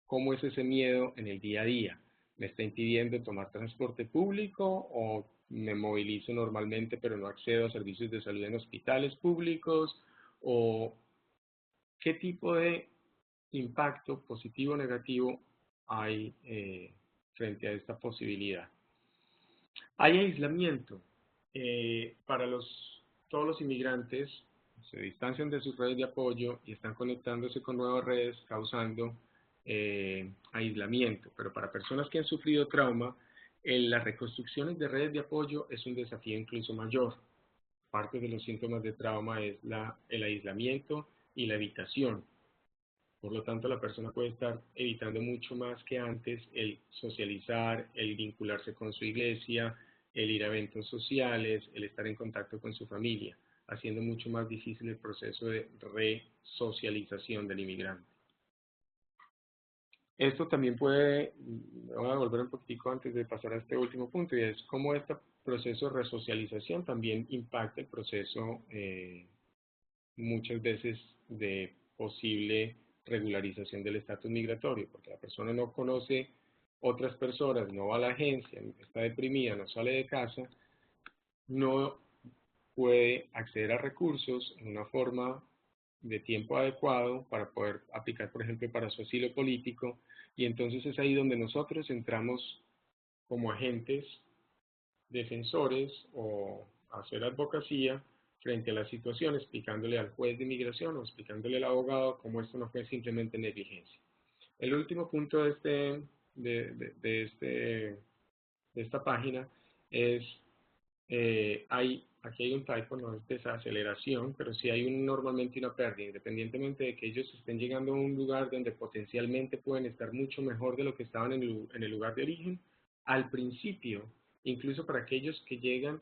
¿Cómo es ese miedo en el día a día? ¿Me está impidiendo tomar transporte público o me movilizo normalmente pero no accedo a servicios de salud en hospitales públicos? ¿O qué tipo de impacto positivo o negativo hay frente a esta posibilidad? Hay aislamiento. Para todos los inmigrantes se distancian de sus redes de apoyo y están conectándose con nuevas redes, causando aislamiento. Pero para personas que han sufrido trauma, las reconstrucciones de redes de apoyo es un desafío incluso mayor. Parte de los síntomas de trauma es el aislamiento y la evitación. Por lo tanto, la persona puede estar evitando mucho más que antes el socializar, el vincularse con su iglesia, el ir a eventos sociales, el estar en contacto con su familia, haciendo mucho más difícil el proceso de resocialización del inmigrante. Esto también puede, voy a volver un poquitico antes de pasar a este último punto, y es cómo este proceso de resocialización también impacta el proceso muchas veces de posible regularización del estatus migratorio, porque la persona no conoce otras personas, no va a la agencia, está deprimida, no sale de casa, no puede acceder a recursos en una forma de tiempo adecuado para poder aplicar, por ejemplo, para su asilo político, y entonces es ahí donde nosotros entramos como agentes defensores o hacer advocacía frente a la situación, explicándole al juez de inmigración o explicándole al abogado cómo esto no fue simplemente negligencia. El último punto de esta página es, aquí hay un typo, no es desaceleración, pero sí hay normalmente una pérdida, independientemente de que ellos estén llegando a un lugar donde potencialmente pueden estar mucho mejor de lo que estaban en el lugar de origen. Al principio, incluso para aquellos que llegan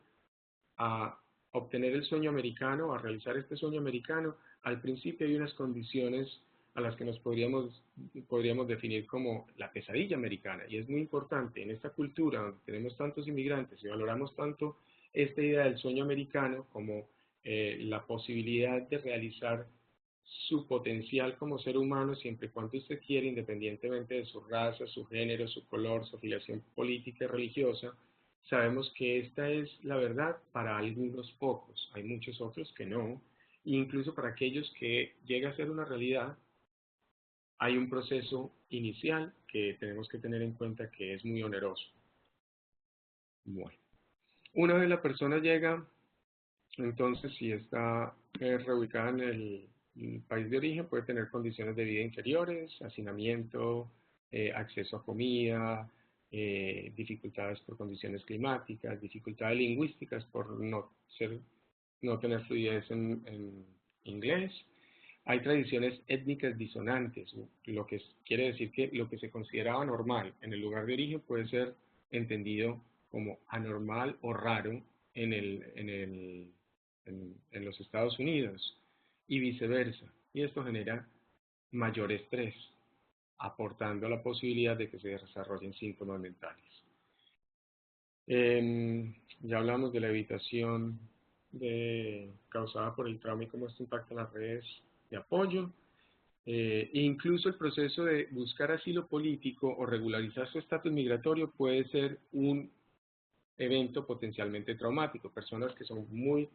a obtener el sueño americano, a realizar este sueño americano, al principio hay unas condiciones a las que nos podríamos definir como la pesadilla americana. Y es muy importante en esta cultura donde tenemos tantos inmigrantes y valoramos tanto esta idea del sueño americano como la posibilidad de realizar su potencial como ser humano siempre y cuando usted quiere, independientemente de su raza, su género, su color, su afiliación política y religiosa. Sabemos que esta es la verdad para algunos pocos, hay muchos otros que no, e incluso para aquellos que llega a ser una realidad, hay un proceso inicial que tenemos que tener en cuenta que es muy oneroso. Bueno, una vez la persona llega, entonces si está reubicada en el país de origen, puede tener condiciones de vida inferiores, hacinamiento, acceso a comida, dificultades por condiciones climáticas, dificultades lingüísticas por no tener fluidez en inglés. Hay tradiciones étnicas disonantes, lo que quiere decir que lo que se consideraba normal en el lugar de origen puede ser entendido como anormal o raro en los Estados Unidos y viceversa. Y esto genera mayor estrés, aportando la posibilidad de que se desarrollen síntomas mentales. Ya hablamos de la evitación causada por el trauma y cómo esto impacta las redes de apoyo. Incluso el proceso de buscar asilo político o regularizar su estatus migratorio puede ser un evento potencialmente traumático. Personas que son muy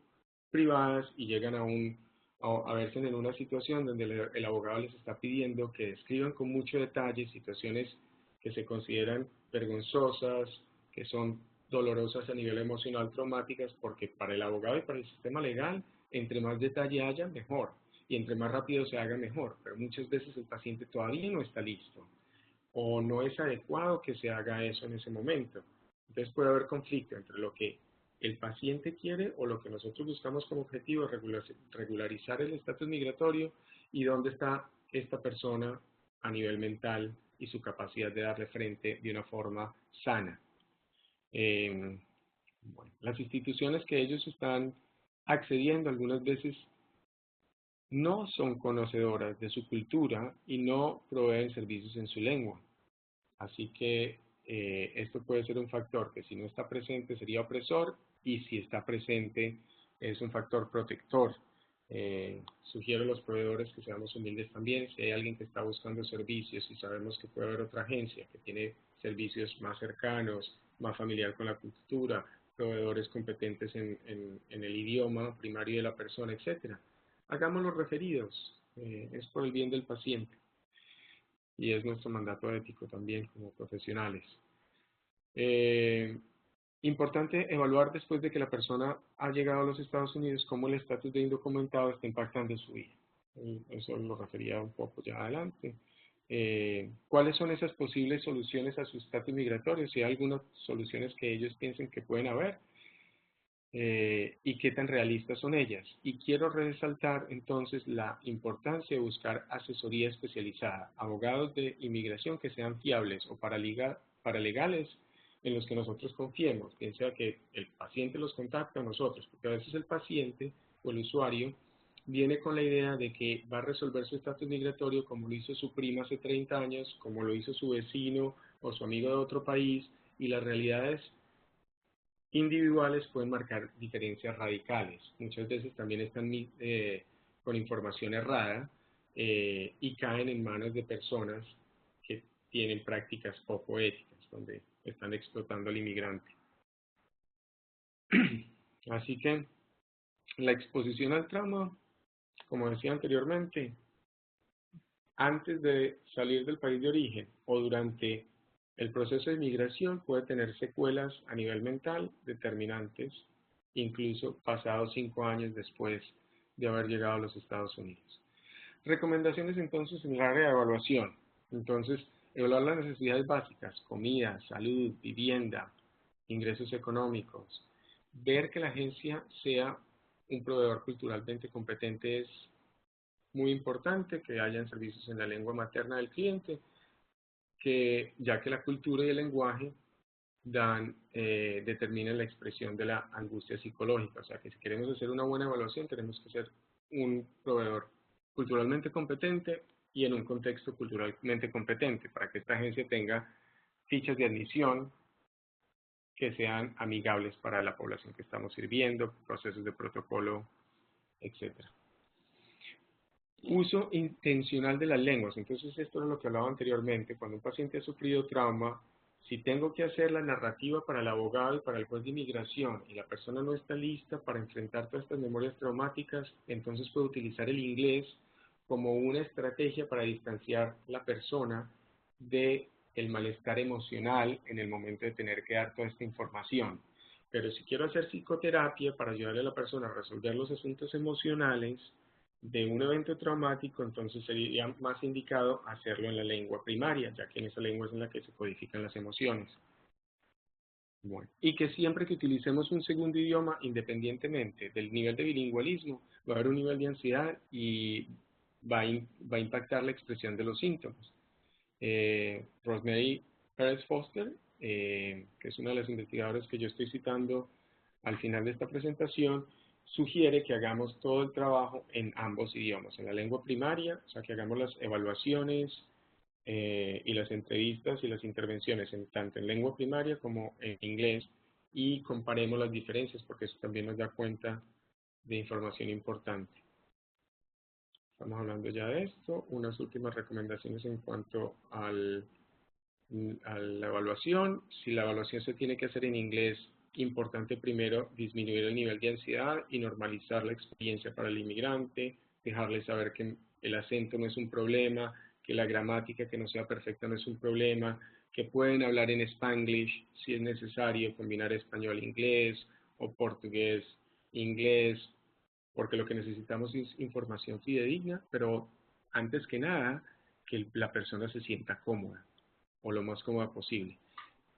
privadas y llegan a verse en una situación donde el abogado les está pidiendo que describan con mucho detalle situaciones que se consideran vergonzosas, que son dolorosas a nivel emocional, traumáticas, porque para el abogado y para el sistema legal, entre más detalle haya, mejor, y entre más rápido se haga, mejor, pero muchas veces el paciente todavía no está listo, o no es adecuado que se haga eso en ese momento. Entonces puede haber conflicto entre lo que el paciente quiere o lo que nosotros buscamos como objetivo, regularizar el estatus migratorio, y dónde está esta persona a nivel mental y su capacidad de darle frente de una forma sana. Bueno, las instituciones que ellos están accediendo algunas veces no son conocedoras de su cultura y no proveen servicios en su lengua. Así que esto puede ser un factor que si no está presente sería opresor, y si está presente es un factor protector. Sugiero a los proveedores que seamos humildes también. Si hay alguien que está buscando servicios y sabemos que puede haber otra agencia que tiene servicios más cercanos, más familiar con la cultura, proveedores competentes en el idioma primario de la persona, etcétera, hagámoslos referidos. Es por el bien del paciente y es nuestro mandato ético también como profesionales. Importante evaluar después de que la persona ha llegado a los Estados Unidos cómo el estatus de indocumentado está impactando su vida. Eso lo refería un poco ya adelante. ¿Cuáles son esas posibles soluciones a su estatus migratorio? Si hay algunas soluciones que ellos piensen que pueden haber. Y qué tan realistas son ellas. Y quiero resaltar entonces la importancia de buscar asesoría especializada, abogados de inmigración que sean fiables o paralegales en los que nosotros confiemos, bien sea que el paciente los contacte a nosotros, porque a veces el paciente o el usuario viene con la idea de que va a resolver su estatus migratorio como lo hizo su prima hace 30 años, como lo hizo su vecino o su amigo de otro país, y las realidades individuales pueden marcar diferencias radicales. Muchas veces también están con información errada y caen en manos de personas que tienen prácticas poco éticas, donde están explotando al inmigrante. Así que la exposición al trauma, como decía anteriormente, antes de salir del país de origen o durante el proceso de migración puede tener secuelas a nivel mental determinantes, incluso pasados 5 años después de haber llegado a los Estados Unidos. Recomendaciones entonces en el área de evaluación. Entonces, evaluar las necesidades básicas, comida, salud, vivienda, ingresos económicos. Ver que la agencia sea un proveedor culturalmente competente es muy importante, que hayan servicios en la lengua materna del cliente, ya que la cultura y el lenguaje determinan la expresión de la angustia psicológica. O sea que si queremos hacer una buena evaluación, tenemos que ser un proveedor culturalmente competente y en un contexto culturalmente competente, para que esta agencia tenga fichas de admisión que sean amigables para la población que estamos sirviendo, procesos de protocolo, etcétera. Uso intencional de las lenguas. Entonces, esto es lo que hablaba anteriormente. Cuando un paciente ha sufrido trauma, si tengo que hacer la narrativa para el abogado y para el juez de inmigración y la persona no está lista para enfrentar todas estas memorias traumáticas, entonces puedo utilizar el inglés como una estrategia para distanciar la persona del malestar emocional en el momento de tener que dar toda esta información. Pero si quiero hacer psicoterapia para ayudarle a la persona a resolver los asuntos emocionales de un evento traumático, entonces sería más indicado hacerlo en la lengua primaria, ya que en esa lengua es en la que se codifican las emociones. Bueno, y que siempre que utilicemos un segundo idioma, independientemente del nivel de bilingüismo, va a haber un nivel de ansiedad y va a impactar la expresión de los síntomas. Rosemary Perez Foster, que es una de las investigadoras que yo estoy citando al final de esta presentación, sugiere que hagamos todo el trabajo en ambos idiomas, en la lengua primaria, o sea, que hagamos las evaluaciones y las entrevistas y las intervenciones tanto en lengua primaria como en inglés, y comparemos las diferencias, porque eso también nos da cuenta de información importante. Estamos hablando ya de esto. Unas últimas recomendaciones en cuanto a la evaluación. Si la evaluación se tiene que hacer en inglés, importante primero disminuir el nivel de ansiedad y normalizar la experiencia para el inmigrante, dejarle saber que el acento no es un problema, que la gramática que no sea perfecta no es un problema, que pueden hablar en Spanglish si es necesario, combinar español-inglés o portugués-inglés, porque lo que necesitamos es información fidedigna, pero antes que nada, que la persona se sienta cómoda o lo más cómoda posible.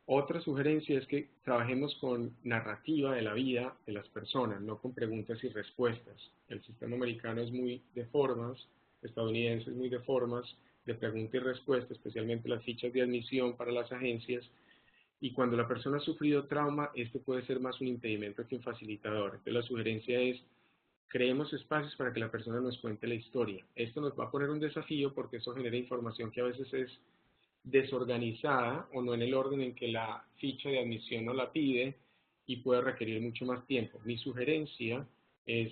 Otra sugerencia es que trabajemos con narrativa de la vida de las personas, no con preguntas y respuestas. El sistema americano es muy de formas, estadounidense es muy de formas, de pregunta y respuesta, especialmente las fichas de admisión para las agencias, y cuando la persona ha sufrido trauma, este puede ser más un impedimento que un facilitador. Entonces la sugerencia es: creemos espacios para que la persona nos cuente la historia. Esto nos va a poner un desafío porque eso genera información que a veces es desorganizada o no en el orden en que la ficha de admisión nos la pide y puede requerir mucho más tiempo. Mi sugerencia es: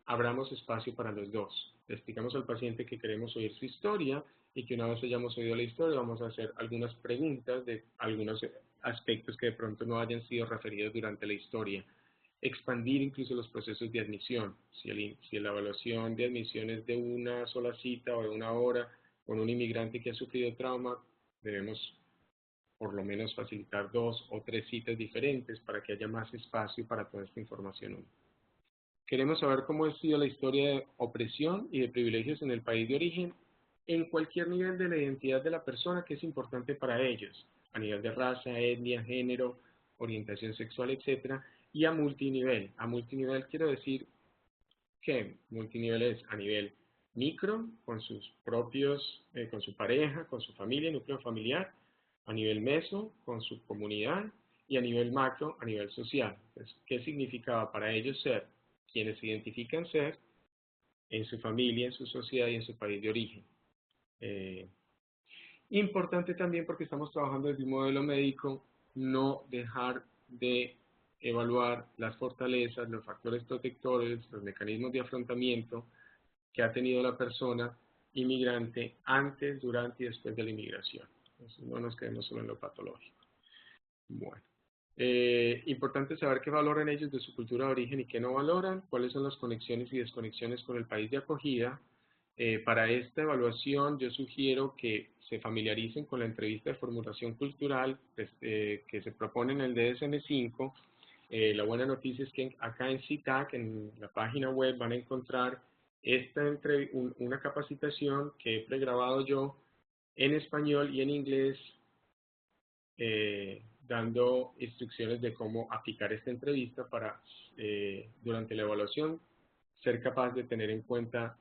abramos espacio para los dos. Le explicamos al paciente que queremos oír su historia y que una vez hayamos oído la historia vamos a hacer algunas preguntas de algunos aspectos que de pronto no hayan sido referidos durante la historia. Expandir incluso los procesos de admisión. Si la evaluación de admisión es de una sola cita o de una hora con un inmigrante que ha sufrido trauma, debemos por lo menos facilitar 2 o 3 citas diferentes para que haya más espacio para toda esta información. Queremos saber cómo ha sido la historia de opresión y de privilegios en el país de origen, en cualquier nivel de la identidad de la persona que es importante para ellos, a nivel de raza, etnia, género, orientación sexual, etc. Y a multinivel. A multinivel quiero decir que multinivel es a nivel micro, con sus propios, con su pareja, con su familia, núcleo familiar; a nivel meso, con su comunidad; y a nivel macro, a nivel social. Entonces, ¿qué significaba para ellos ser quienes se identifican ser en su familia, en su sociedad y en su país de origen. Importante también porque estamos trabajando desde un modelo médico, no dejar de evaluar las fortalezas, los factores protectores, los mecanismos de afrontamiento que ha tenido la persona inmigrante antes, durante y después de la inmigración. Entonces, no nos quedemos solo en lo patológico. Bueno. Importante saber qué valoran ellos de su cultura de origen y qué no valoran, cuáles son las conexiones y desconexiones con el país de acogida. Para esta evaluación yo sugiero que se familiaricen con la entrevista de formulación cultural que se propone en el DSM-5. La buena noticia es que acá en CITAC, en la página web, van a encontrar una capacitación que he pregrabado yo en español y en inglés, dando instrucciones de cómo aplicar esta entrevista para, durante la evaluación, ser capaz de tener en cuenta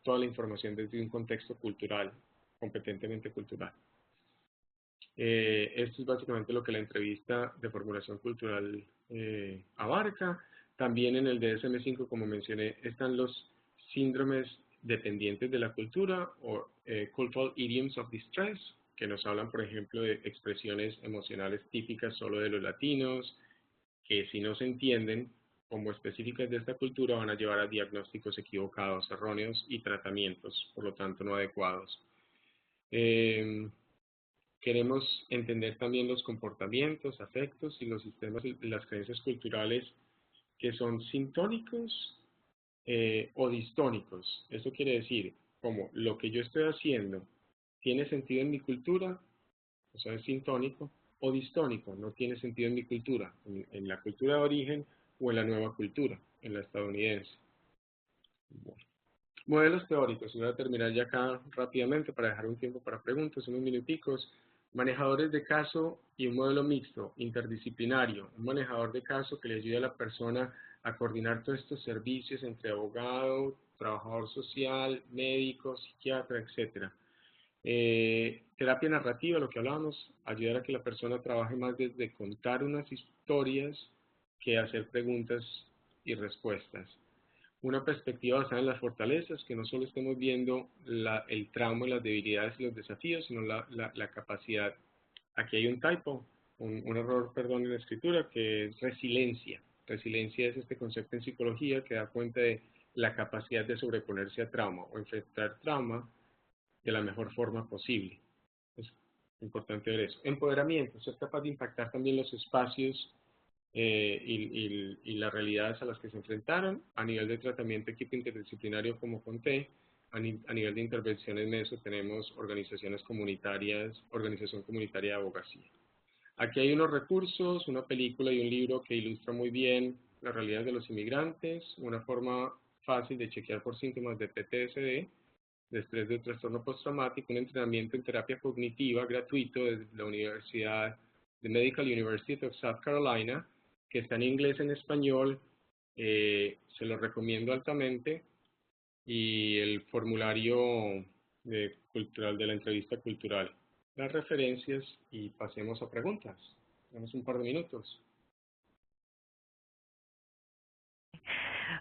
toda la información desde un contexto cultural, competentemente cultural. Esto es básicamente lo que la entrevista de formulación cultural abarca. También en el DSM-5, como mencioné, están los síndromes dependientes de la cultura o cultural idioms of distress, que nos hablan, por ejemplo, de expresiones emocionales típicas solo de los latinos, que si no se entienden como específicas de esta cultura van a llevar a diagnósticos equivocados, erróneos y tratamientos, por lo tanto no adecuados. Queremos entender también los comportamientos, afectos y los sistemas y las creencias culturales que son sintónicos o distónicos. Esto quiere decir, como lo que yo estoy haciendo tiene sentido en mi cultura, o sea, es sintónico, o distónico, no tiene sentido en mi cultura, en la cultura de origen o en la nueva cultura, en la estadounidense. Bueno. Modelos teóricos, y voy a terminar ya acá rápidamente para dejar un tiempo para preguntas, unos minuticos. Manejadores de caso y un modelo mixto, interdisciplinario, un manejador de caso que le ayude a la persona a coordinar todos estos servicios entre abogado, trabajador social, médico, psiquiatra, etc. Terapia narrativa, lo que hablábamos, ayudar a que la persona trabaje más desde contar unas historias que hacer preguntas y respuestas. Una perspectiva basada en las fortalezas, que no solo estemos viendo el trauma, las debilidades y los desafíos, sino la capacidad. Aquí hay un typo, un error, perdón, en la escritura, que es resiliencia. Resiliencia es este concepto en psicología que da cuenta de la capacidad de sobreponerse a trauma o enfrentar trauma de la mejor forma posible. Es importante ver eso. Empoderamiento, ser capaz de impactar también los espacios y las realidades a las que se enfrentaron. A nivel de tratamiento, equipo interdisciplinario, como conté. A nivel de intervenciones MESO tenemos organizaciones comunitarias, organización comunitaria de abogacía. Aquí hay unos recursos, una película y un libro que ilustra muy bien las realidades de los inmigrantes, una forma fácil de chequear por síntomas de PTSD, de estrés de trastorno postraumático, un entrenamiento en terapia cognitiva gratuito desde la Universidad de Medical University of South Carolina, que está en inglés y en español, se lo recomiendo altamente, y el formulario cultural de la entrevista cultural. Las referencias y pasemos a preguntas. Tenemos un par de minutos.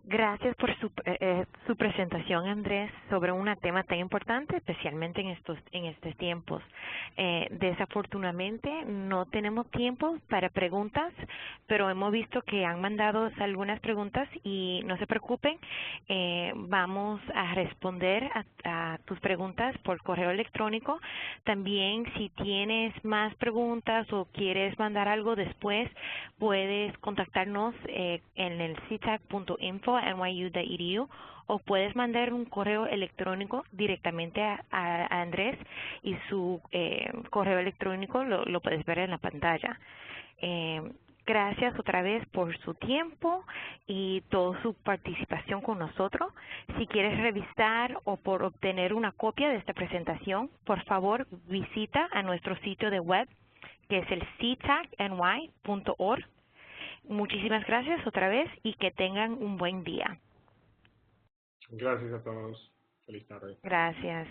Gracias por su presentación, Andrés, sobre un tema tan importante, especialmente en estos tiempos. Desafortunadamente no tenemos tiempo para preguntas, pero hemos visto que han mandado algunas preguntas y no se preocupen, vamos a responder a tus preguntas por correo electrónico. También si tienes más preguntas o quieres mandar algo después, puedes contactarnos en el citac.info@nyu.edu o puedes mandar un correo electrónico directamente a Andrés y su correo electrónico lo puedes ver en la pantalla. Gracias otra vez por su tiempo y toda su participación con nosotros. Si quieres revisar o por obtener una copia de esta presentación, por favor visita a nuestro sitio de web, que es el citacny.org. Muchísimas gracias otra vez y que tengan un buen día. Gracias a todos. Feliz tarde. Gracias.